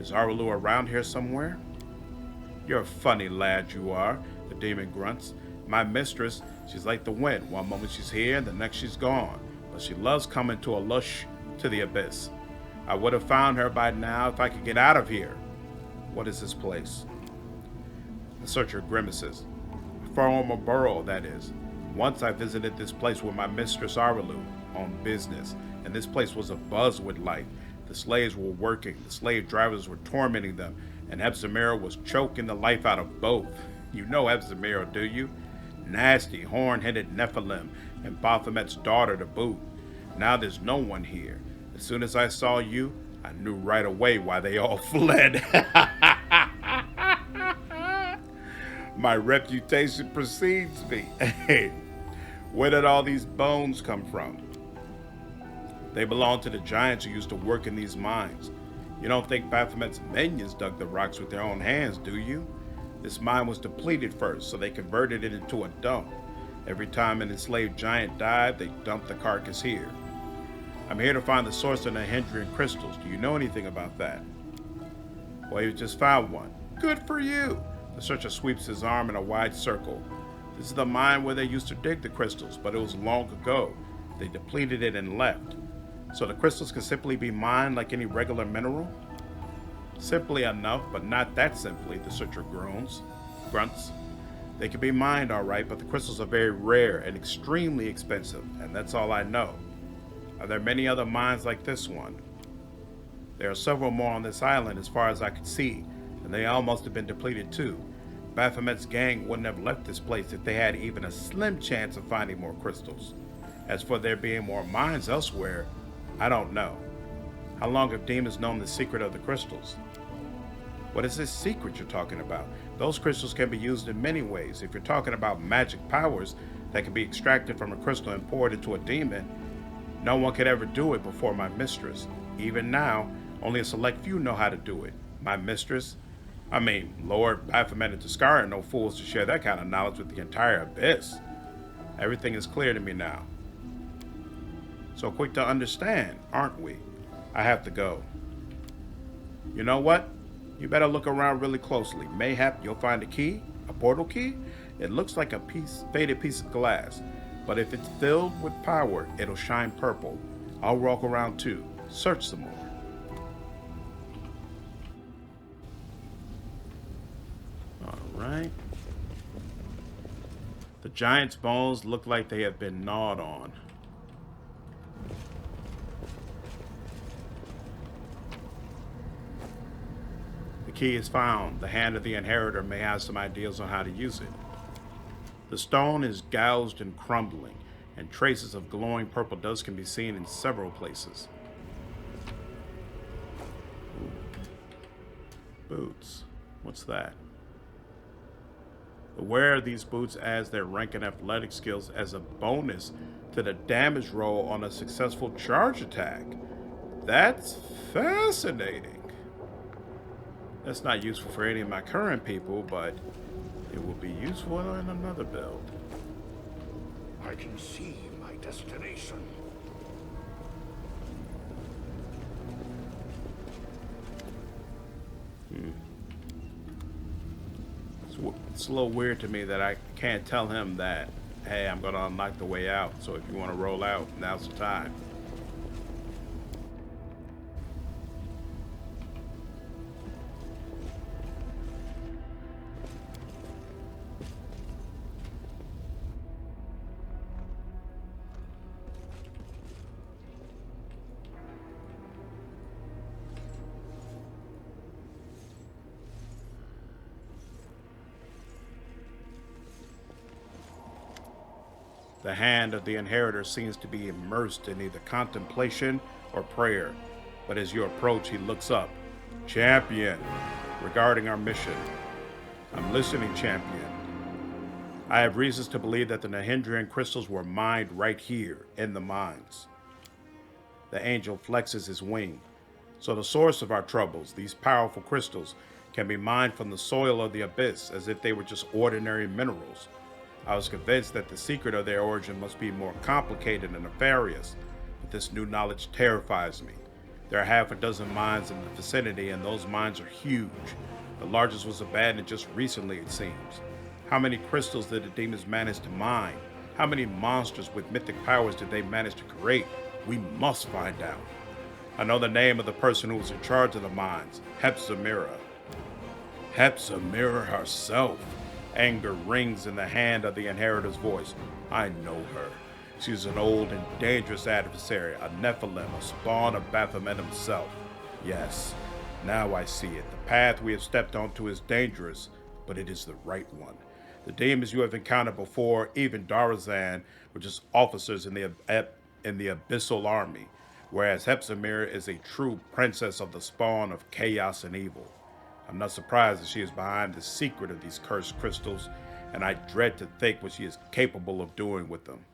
Is Aralu around here somewhere? "You're a funny lad, you are," the demon grunts. "My mistress, she's like the wind. One moment she's here, and the next she's gone. But she loves coming to the abyss. I would have found her by now if I could get out of here." "What is this place?" The Searcher grimaces. "Former borough, that is. Once I visited this place with my mistress Aralu on business, and this place was abuzz with life. The slaves were working, the slave drivers were tormenting them, and Ebzamira was choking the life out of both. You know Ebzamira, do you? Nasty, horn-headed Nephilim, and Baphomet's daughter to boot. Now there's no one here. As soon as I saw you, I knew right away why they all fled." "My reputation precedes me." "Where did all these bones come from?" "They belong to the giants who used to work in these mines. You don't think Baphomet's minions dug the rocks with their own hands, do you? This mine was depleted first, so they converted it into a dump. Every time an enslaved giant died, they dumped the carcass here. I'm here to find the source of the Hindrian crystals. Do you know anything about that?" "Well, you just found one." "Good for you." The Searcher sweeps his arm in a wide circle. "This is the mine where they used to dig the crystals, but it was long ago. They depleted it and left. So the crystals can simply be mined like any regular mineral?" "Simply enough, but not that simply," the Searcher grunts. "They can be mined all right, but the crystals are very rare and extremely expensive, and that's all I know. Are there many other mines like this one?" "There are several more on this island as far as I could see, and they all must have been depleted too. Baphomet's gang wouldn't have left this place if they had even a slim chance of finding more crystals. As for there being more mines elsewhere, I don't know." How long have demons known the secret of the crystals? What is this secret you're talking about? Those crystals can be used in many ways. If you're talking about magic powers that can be extracted from a crystal and poured into a demon, no one could ever do it before my mistress. Even now, only a select few know how to do it. My mistress? I mean, Lord Pathfinder and Tuscara are no fools to share that kind of knowledge with the entire Abyss. Everything is clear to me now. So quick to understand, aren't we? I have to go. You know what? You better look around really closely. Mayhap you'll find a key, a portal key. It looks like a faded piece of glass, but if it's filled with power, it'll shine purple. I'll walk around too. Search some more. Alright. The giant's bones look like they have been gnawed on. The key is found. The hand of the inheritor may have some ideas on how to use it. The stone is gouged and crumbling, and traces of glowing purple dust can be seen in several places. Ooh. Boots. What's that? The wearer of these boots adds their rank and athletic skills as a bonus to the damage roll on a successful charge attack. That's fascinating. That's not useful for any of my current people, but it will be useful in another build. I can see my destination. It's a little weird to me that I can't tell him that, hey, I'm going to unlock the way out, so if you want to roll out, now's the time. The hand of the inheritor seems to be immersed in either contemplation or prayer, but as you approach, he looks up. Champion, regarding our mission. I'm listening, champion. I have reasons to believe that the Nahindrian crystals were mined right here in the mines. The angel flexes his wing. So the source of our troubles, these powerful crystals, can be mined from the soil of the abyss as if they were just ordinary minerals. I was convinced that the secret of their origin must be more complicated and nefarious, but this new knowledge terrifies me. There are half a dozen mines in the vicinity, and those mines are huge. The largest was abandoned just recently, it seems. How many crystals did the demons manage to mine? How many monsters with mythic powers did they manage to create? We must find out. I know the name of the person who was in charge of the mines, Hepzibah. Hepzibah herself. Anger rings in the hand of the inheritor's voice. I know her. She's an old and dangerous adversary, a Nephilim, a spawn of Baphomet himself. Yes, now I see it. The path we have stepped onto is dangerous, but it is the right one. The demons you have encountered before, even Darrazand, were just officers in the abyssal army, whereas Hepzibah is a true princess of the spawn of chaos and evil. I'm not surprised that she is behind the secret of these cursed crystals, and I dread to think what she is capable of doing with them.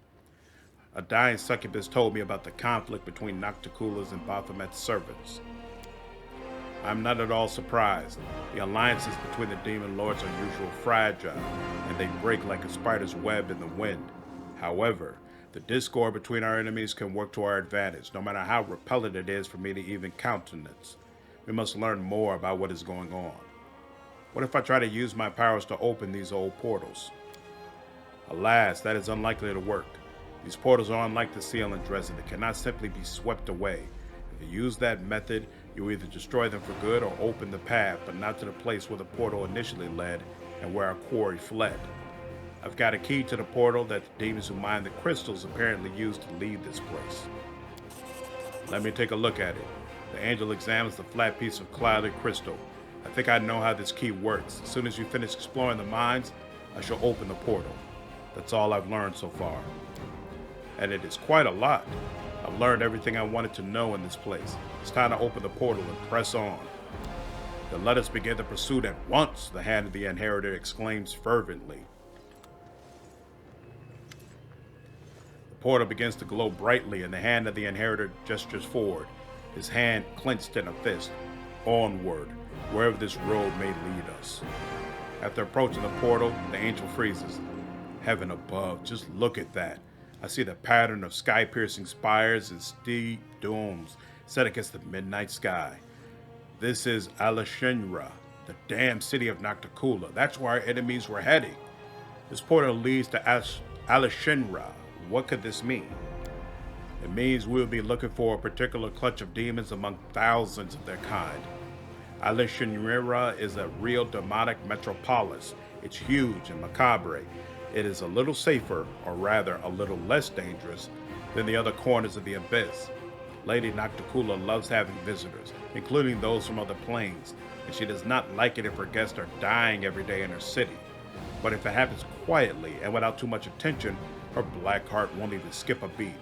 A dying succubus told me about the conflict between Nocticula's and Baphomet's servants. I'm not at all surprised. The alliances between the demon lords are usually fragile, and they break like a spider's web in the wind. However, the discord between our enemies can work to our advantage, no matter how repellent it is for me to even countenance. We must learn more about what is going on. What if I try to use my powers to open these old portals? Alas, that is unlikely to work. These portals are unlike the seal in Dresden. They cannot simply be swept away. If you use that method, you either destroy them for good or open the path, but not to the place where the portal initially led and where our quarry fled. I've got a key to the portal that the demons who mine the crystals apparently used to leave this place. Let me take a look at it. The angel examines the flat piece of clouded crystal. I think I know how this key works. As soon as you finish exploring the mines, I shall open the portal. That's all I've learned so far. And it is quite a lot. I've learned everything I wanted to know in this place. It's time to open the portal and press on. Then let us begin the pursuit at once, the Hand of the Inheritor exclaims fervently. The portal begins to glow brightly, and the Hand of the Inheritor gestures forward, his hand clenched in a fist. Onward, wherever this road may lead us. After approaching the portal, the angel freezes. Heaven above, just look at that. I see the pattern of sky-piercing spires and steep domes set against the midnight sky. This is Alashinra, the damn city of Nocticula. That's where our enemies were heading. This portal leads to Alashinra. What could this mean? It means we'll be looking for a particular clutch of demons among thousands of their kind. Alashinra is a real demonic metropolis. It's huge and macabre. It is a little safer, or rather a little less dangerous, than the other corners of the abyss. Lady Nocticula loves having visitors, including those from other planes, and she does not like it if her guests are dying every day in her city. But if it happens quietly and without too much attention, her black heart won't even skip a beat.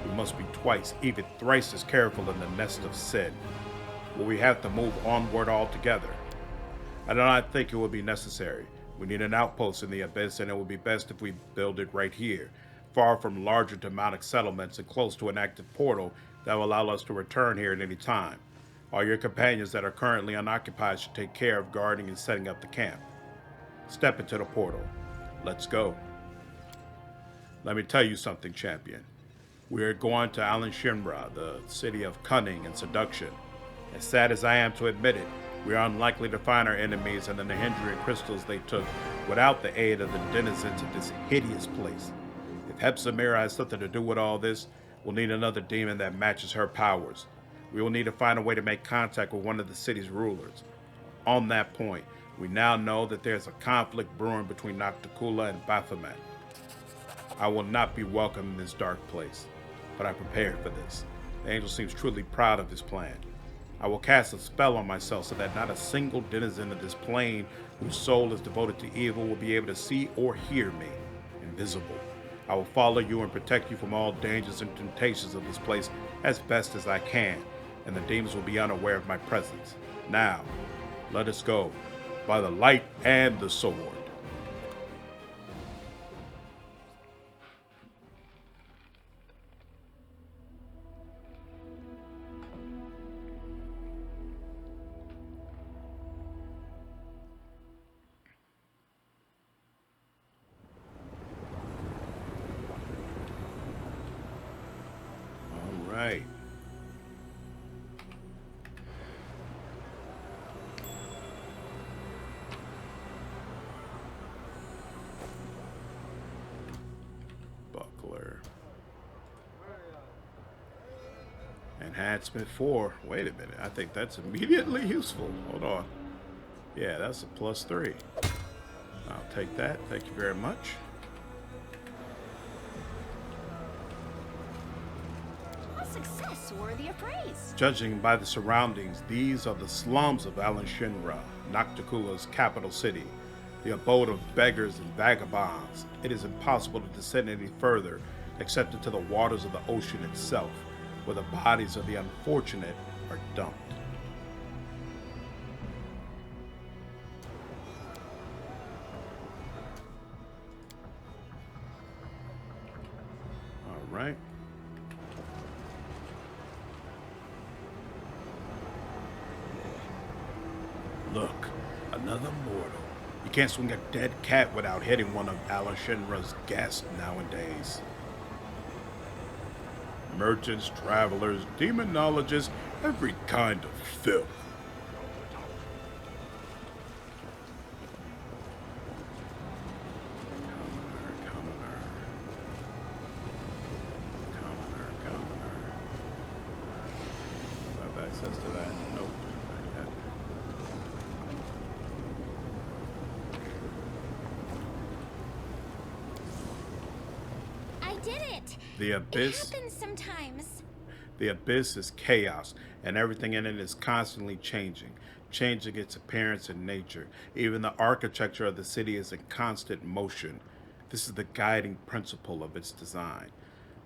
We must be twice, even thrice as careful in the nest of sin. Will we have to move onward altogether? I do not think it will be necessary. We need an outpost in the abyss, and it will be best if we build it right here, far from larger demonic settlements and close to an active portal that will allow us to return here at any time. All your companions that are currently unoccupied should take care of guarding and setting up the camp. Step into the portal. Let's go. Let me tell you something, champion. We are going to Alashinra, the city of cunning and seduction. As sad as I am to admit it, we are unlikely to find our enemies and the Nahindrian crystals they took without the aid of the denizens of this hideous place. If Hepzibah has something to do with all this, we'll need another demon that matches her powers. We will need to find a way to make contact with one of the city's rulers. On that point, we now know that there's a conflict brewing between Nocticula and Baphomet. I will not be welcome in this dark place, but I prepared for this. The angel seems truly proud of his plan. I will cast a spell on myself so that not a single denizen of this plane whose soul is devoted to evil will be able to see or hear me. Invisible. I will follow you and protect you from all dangers and temptations of this place as best as I can, and the demons will be unaware of my presence. Now, let us go, by the light and the sword. Right. Buckler. Enhancement 4. Wait a minute. I think that's immediately useful. Hold on. Yeah, that's a +3. I'll take that. Thank you very much. Success worthy of praise. Judging by the surroundings, these are the slums of Alashinra, Nocticula's capital city, the abode of beggars and vagabonds. It is impossible to descend any further except into the waters of the ocean itself, where the bodies of the unfortunate are dumped. All right. Look, another mortal. You can't swing a dead cat without hitting one of Alashinra's guests nowadays. Merchants, travelers, demonologists, every kind of filth. Do I have access to that? Nope. Not yet. I did it! The abyss. It happens sometimes. The abyss is chaos, and everything in it is constantly changing its appearance and nature. Even the architecture of the city is in constant motion. This is the guiding principle of its design.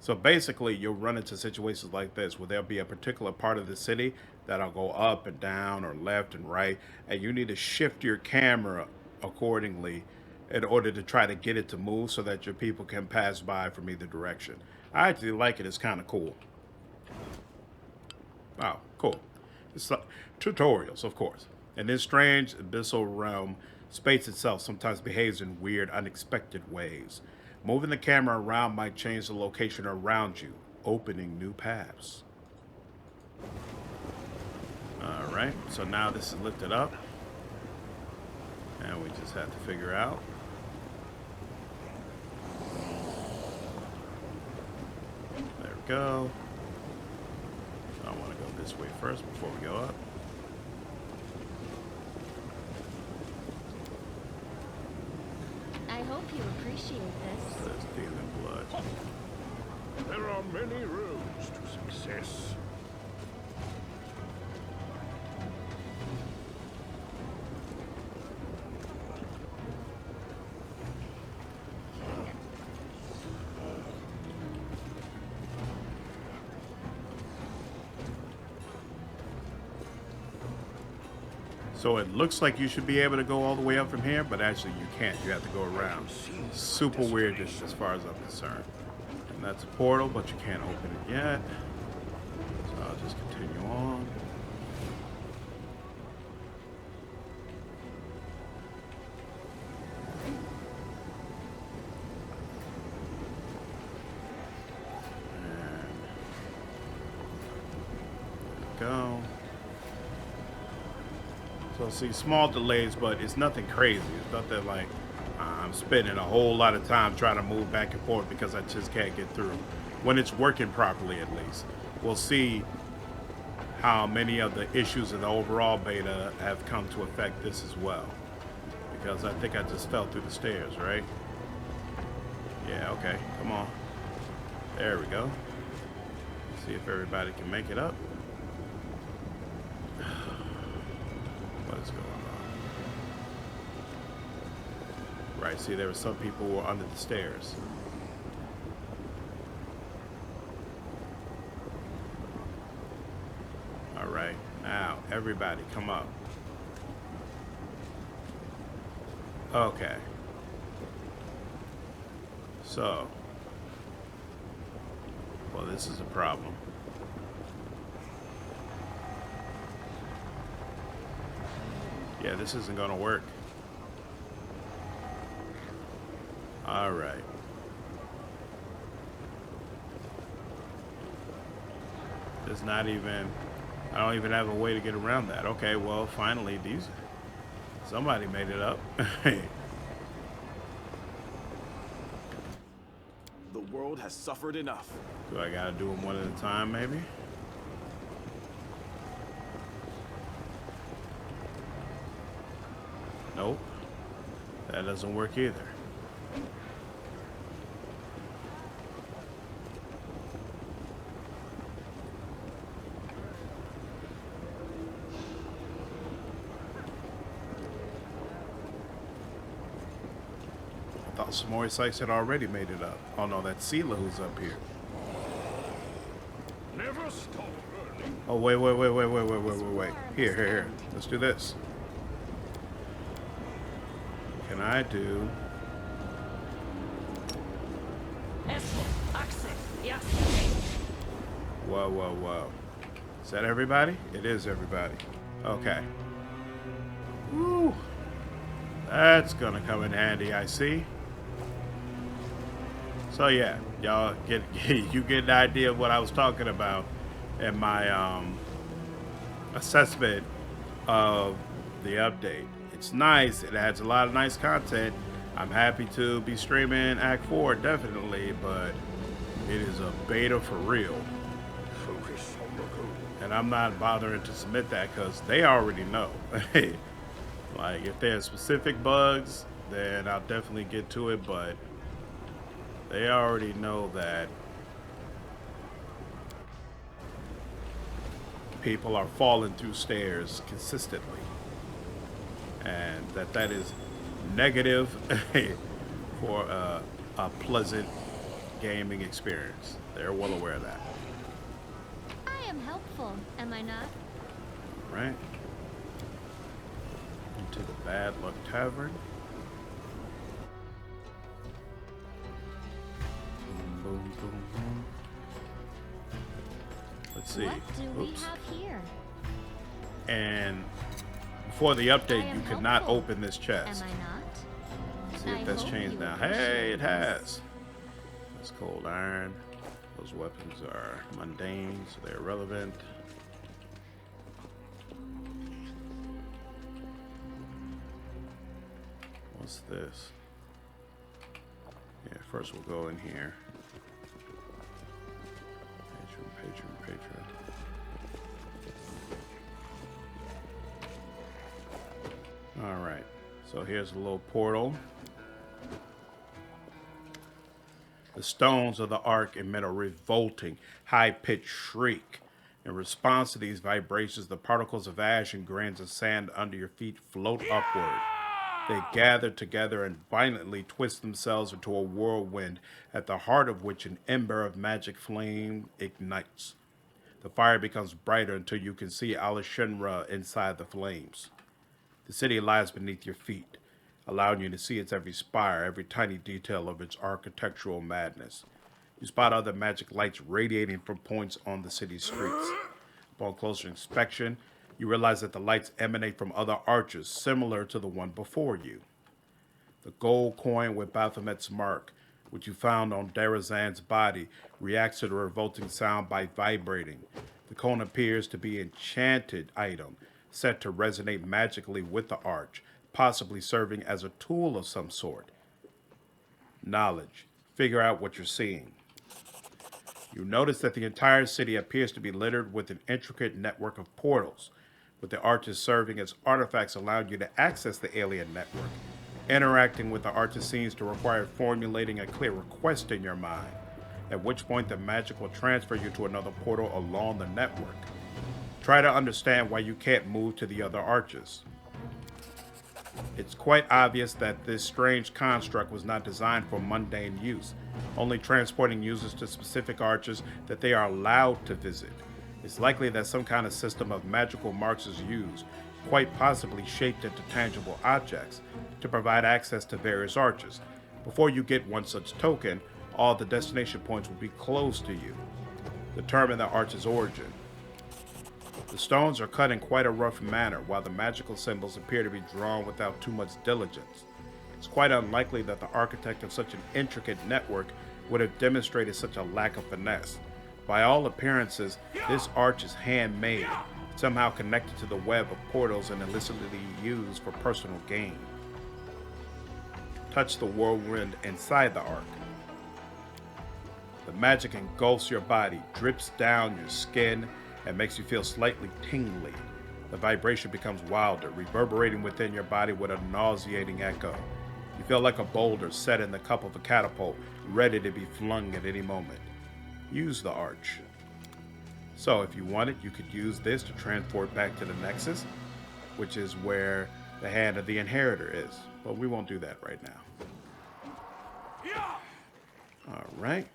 So basically, you'll run into situations like this where there'll be a particular part of the city that'll go up and down or left and right, and you need to shift your camera accordingly in order to try to get it to move so that your people can pass by from either direction. I actually like it. It's kind of cool. Oh, cool. It's like tutorials, of course. In this strange abyssal realm, space itself sometimes behaves in weird, unexpected ways. Moving the camera around might change the location around you, opening new paths. Alright, so now this is lifted up. And we just have to figure out. There we go. I want to go this way first before we go up. I hope you appreciate this. There's demon blood. There are many roads to success. So it looks like you should be able to go all the way up from here, but actually you can't. You have to go around. Super weird just as far as I'm concerned. And that's a portal, but you can't open it yet. So I'll just continue on. And there we go. So see, small delays, but it's nothing crazy. It's nothing like I'm spending a whole lot of time trying to move back and forth because I just can't get through. When it's working properly, at least. We'll see how many of the issues in the overall beta have come to affect this as well. Because I think I just fell through the stairs, right? Yeah, okay, come on. There we go. See if everybody can make it up. What is going on? Right, see, there were some people who were under the stairs. All right, now everybody come up. Okay. So, well, this is a problem. Yeah, this isn't gonna work. All right. There's not even, I don't even have a way to get around that. Okay, well, finally, somebody made it up. The world has suffered enough. Do I gotta do them one at a time, maybe? Nope. That doesn't work either. I thought Samori Sykes had already made it up. Oh no, that's Sela who's up here. Never stop learning. Oh, wait. Here. Let's do this. Can I do... Whoa. Is that everybody? It is everybody. Okay. Woo. That's gonna come in handy, I see. So yeah, y'all you get an idea of what I was talking about in my assessment of the update. It's nice. It adds a lot of nice content. I'm happy to be streaming Act 4, definitely, but it is a beta for real. Focus on the goal. And I'm not bothering to submit that because they already know. Like, if there's specific bugs, then I'll definitely get to it, but they already know that people are falling through stairs consistently. And that is negative for a pleasant gaming experience. They're well aware of that. I am helpful, am I not? Right. Into the Bad Luck Tavern. Boom, boom, boom, boom. Let's see. What do we have here? And before the update, you could not helpful. open this chest. Am I not? See if that's changed now. Hey, it has. That's cold iron. Those weapons are mundane, so they're irrelevant. What's this? Yeah, first we'll go in here. Patron. Alright, so here's a little portal. The stones of the ark emit a revolting, high-pitched shriek. In response to these vibrations, the particles of ash and grains of sand under your feet float upward. They gather together and violently twist themselves into a whirlwind, at the heart of which an ember of magic flame ignites. The fire becomes brighter until you can see Alishinra inside the flames. The city lies beneath your feet, allowing you to see its every spire, every tiny detail of its architectural madness. You spot other magic lights radiating from points on the city's streets. Upon closer inspection, you realize that the lights emanate from other arches similar to the one before you. The gold coin with Baphomet's mark, which you found on Darrazand's body, reacts to the revolting sound by vibrating. The cone appears to be an enchanted item, set to resonate magically with the arch, possibly serving as a tool of some sort. Knowledge. Figure out what you're seeing. You notice that the entire city appears to be littered with an intricate network of portals, with the arches serving as artifacts allowing you to access the alien network. Interacting with the arches seems to require formulating a clear request in your mind, at which point the magic will transfer you to another portal along the network. Try to understand why you can't move to the other arches. It's quite obvious that this strange construct was not designed for mundane use, only transporting users to specific arches that they are allowed to visit. It's likely that some kind of system of magical marks is used, quite possibly shaped into tangible objects, to provide access to various arches. Before you get one such token, all the destination points will be closed to you. Determine the arch's origin. The stones are cut in quite a rough manner, while the magical symbols appear to be drawn without too much diligence. It's quite unlikely that the architect of such an intricate network would have demonstrated such a lack of finesse. By all appearances, this arch is handmade, somehow connected to the web of portals and illicitly used for personal gain. Touch the whirlwind inside the ark. The magic engulfs your body, drips down your skin, and makes you feel slightly tingly. The vibration becomes wilder, reverberating within your body with a nauseating echo. You feel like a boulder set in the cup of a catapult, ready to be flung at any moment. Use the arch. So if you wanted, you could use this to transport back to the Nexus, which is where the hand of the inheritor is. But we won't do that right now. All right.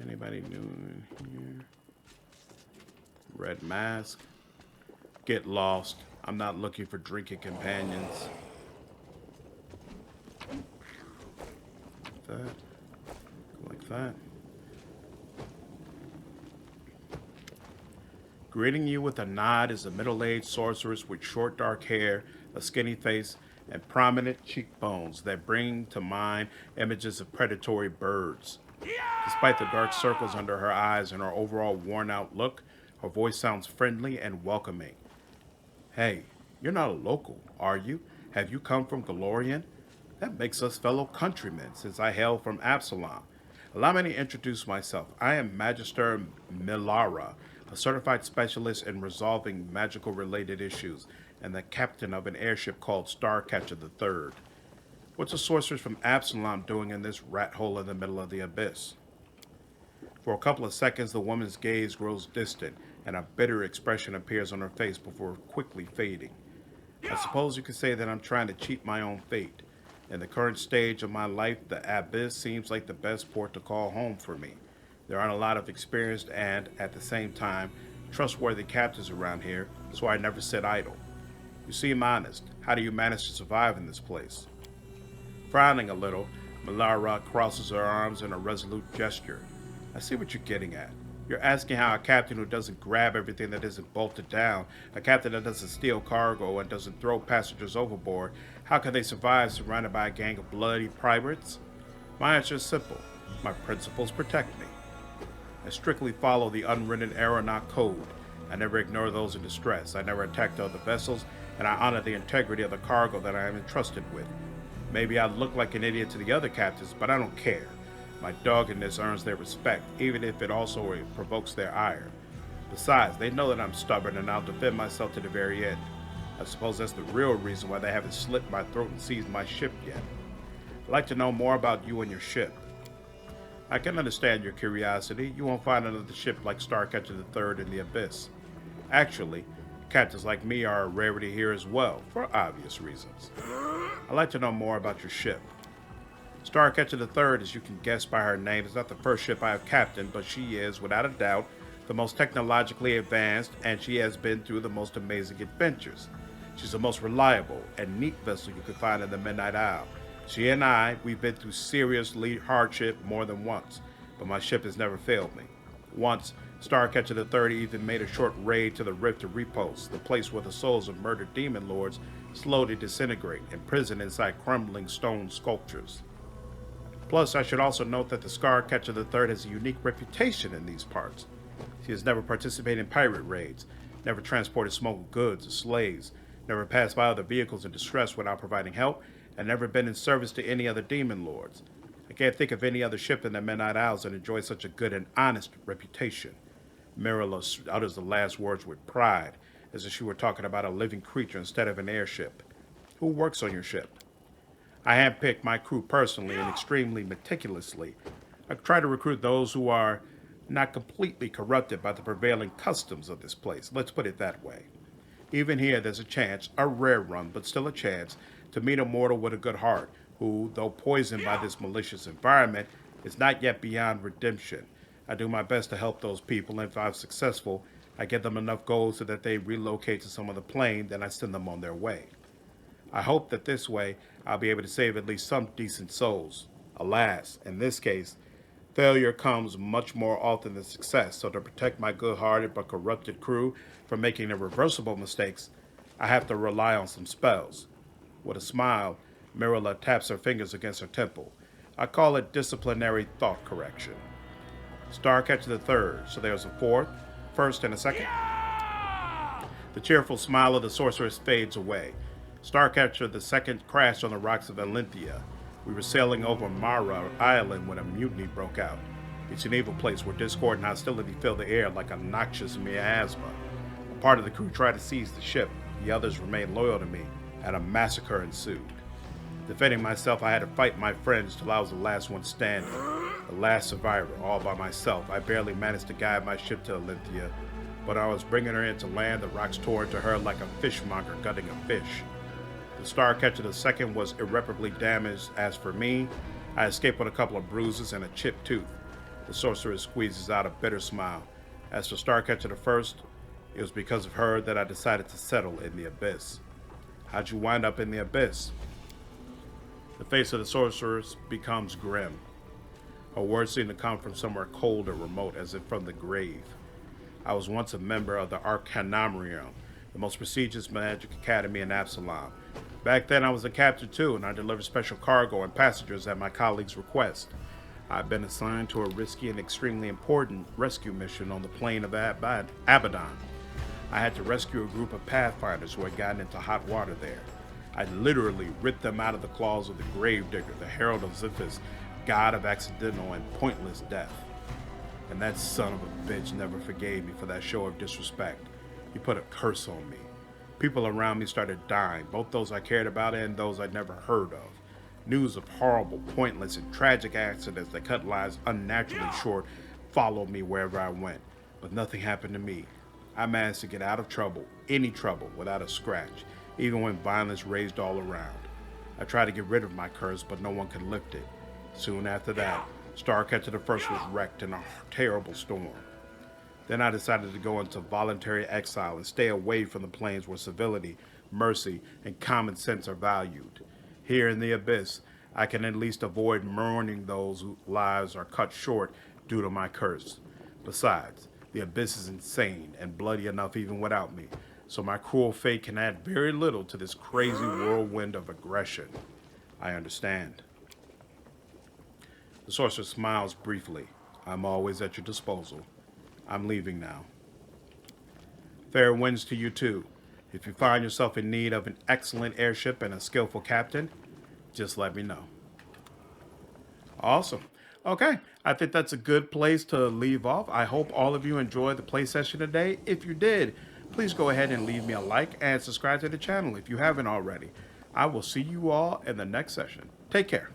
Anybody new in here? Red mask. Get lost. I'm not looking for drinking companions. Like that. Greeting you with a nod is a middle-aged sorceress with short dark hair, a skinny face, and prominent cheekbones that bring to mind images of predatory birds. Despite the dark circles under her eyes and her overall worn-out look, her voice sounds friendly and welcoming. Hey, you're not a local, are you? Have you come from Galorian? That makes us fellow countrymen, since I hail from Absalom. Allow me to introduce myself. I am Magister Milara, a certified specialist in resolving magical-related issues, and the captain of an airship called Starcatcher III. What's a sorceress from Absalom doing in this rat hole in the middle of the abyss? For a couple of seconds, the woman's gaze grows distant, and a bitter expression appears on her face before quickly fading. I suppose you could say that I'm trying to cheat my own fate. In the current stage of my life, the Abyss seems like the best port to call home for me. There aren't a lot of experienced and, at the same time, trustworthy captains around here, so I never sit idle. You seem honest. How do you manage to survive in this place? Frowning a little, Malara crosses her arms in a resolute gesture. I see what you're getting at. You're asking how a captain who doesn't grab everything that isn't bolted down, a captain that doesn't steal cargo and doesn't throw passengers overboard, how can they survive surrounded by a gang of bloody pirates? My answer is simple. My principles protect me. I strictly follow the unwritten aeronaut code. I never ignore those in distress. I never attack other vessels, and I honor the integrity of the cargo that I am entrusted with. Maybe I look like an idiot to the other captains, but I don't care. My doggedness earns their respect, even if it also provokes their ire. Besides, they know that I'm stubborn and I'll defend myself to the very end. I suppose that's the real reason why they haven't slit my throat and seized my ship yet. I'd like to know more about you and your ship. I can understand your curiosity. You won't find another ship like Starcatcher III in the Abyss. Actually, captains like me are a rarity here as well, for obvious reasons. I'd like to know more about your ship. Starcatcher III, as you can guess by her name, is not the first ship I have captained, but she is, without a doubt, the most technologically advanced, and she has been through the most amazing adventures. She's the most reliable and neat vessel you could find in the Midnight Isle. She and we've been through serious hardship more than once, but my ship has never failed me. Once, Starcatcher III even made a short raid to the Rift to Repose, the place where the souls of murdered demon lords slowly disintegrate, imprisoned inside crumbling stone sculptures. Plus, I should also note that the Starcatcher III has a unique reputation in these parts. She has never participated in pirate raids, never transported smuggled goods or slaves, never passed by other vehicles in distress without providing help, and never been in service to any other demon lords. I can't think of any other ship in the Midnight Isles that enjoys such a good and honest reputation. Mirala utters the last words with pride, as if she were talking about a living creature instead of an airship. Who works on your ship? I handpick my crew personally and extremely meticulously. I try to recruit those who are not completely corrupted by the prevailing customs of this place. Let's put it that way. Even here, there's a chance, a rare run, but still a chance, to meet a mortal with a good heart, who, though poisoned by this malicious environment, is not yet beyond redemption. I do my best to help those people, and if I'm successful, I get them enough gold so that they relocate to some other plane, then I send them on their way. I hope that this way, I'll be able to save at least some decent souls. Alas, in this case, failure comes much more often than success, so to protect my good-hearted but corrupted crew from making irreversible mistakes, I have to rely on some spells. With a smile, Mirala taps her fingers against her temple. I call it disciplinary thought correction. Starcatcher III, so there's a fourth, first, and a second? The cheerful smile of the sorceress fades away. Starcatcher II crashed on the rocks of Valentia. We were sailing over Mara Island when a mutiny broke out. It's an evil place where discord and hostility fill the air like a noxious miasma. A part of the crew tried to seize the ship. The others remained loyal to me, and a massacre ensued. Defending myself, I had to fight my friends till I was the last one standing. The last survivor, all by myself. I barely managed to guide my ship to Valentia, but I was bringing her into land. The rocks tore into her like a fishmonger gutting a fish. The Starcatcher II was irreparably damaged. As for me, I escaped with a couple of bruises and a chipped tooth. The sorceress squeezes out a bitter smile. As for Starcatcher I, it was because of her that I decided to settle in the Abyss. How'd you wind up in the Abyss? The face of the sorceress becomes grim. Her words seem to come from somewhere cold and remote, as if from the grave. I was once a member of the Arcanumbrium, the most prestigious magic academy in Absalom. Back then I was a captain too, and I delivered special cargo and passengers at my colleagues' request. I've been assigned to a risky and extremely important rescue mission on the plain of Abaddon. I had to rescue a group of Pathfinders who had gotten into hot water there. I literally ripped them out of the claws of the Gravedigger, the herald of Xiphias, god of accidental and pointless death. And that son of a bitch never forgave me for that show of disrespect. He put a curse on me. People around me started dying, both those I cared about and those I'd never heard of. News of horrible, pointless, and tragic accidents that cut lives unnaturally short followed me wherever I went. But nothing happened to me. I managed to get out of trouble, any trouble, without a scratch. even when violence raged all around. I tried to get rid of my curse, but no one could lift it. Soon after that, Starcatcher the First was wrecked in a terrible storm. Then I decided to go into voluntary exile and stay away from the planes where civility, mercy, and common sense are valued. Here in the Abyss, I can at least avoid mourning those whose lives are cut short due to my curse. Besides, the Abyss is insane and bloody enough even without me, so my cruel fate can add very little to this crazy whirlwind of aggression. I understand. The sorcerer smiles briefly. I'm always at your disposal. I'm leaving now. Fair winds to you too. If you find yourself in need of an excellent airship and a skillful captain, just let me know. Awesome. Okay, I think that's a good place to leave off. I hope all of you enjoyed the play session today. If you did, please go ahead and leave me a like and subscribe to the channel if you haven't already. I will see you all in the next session. Take care.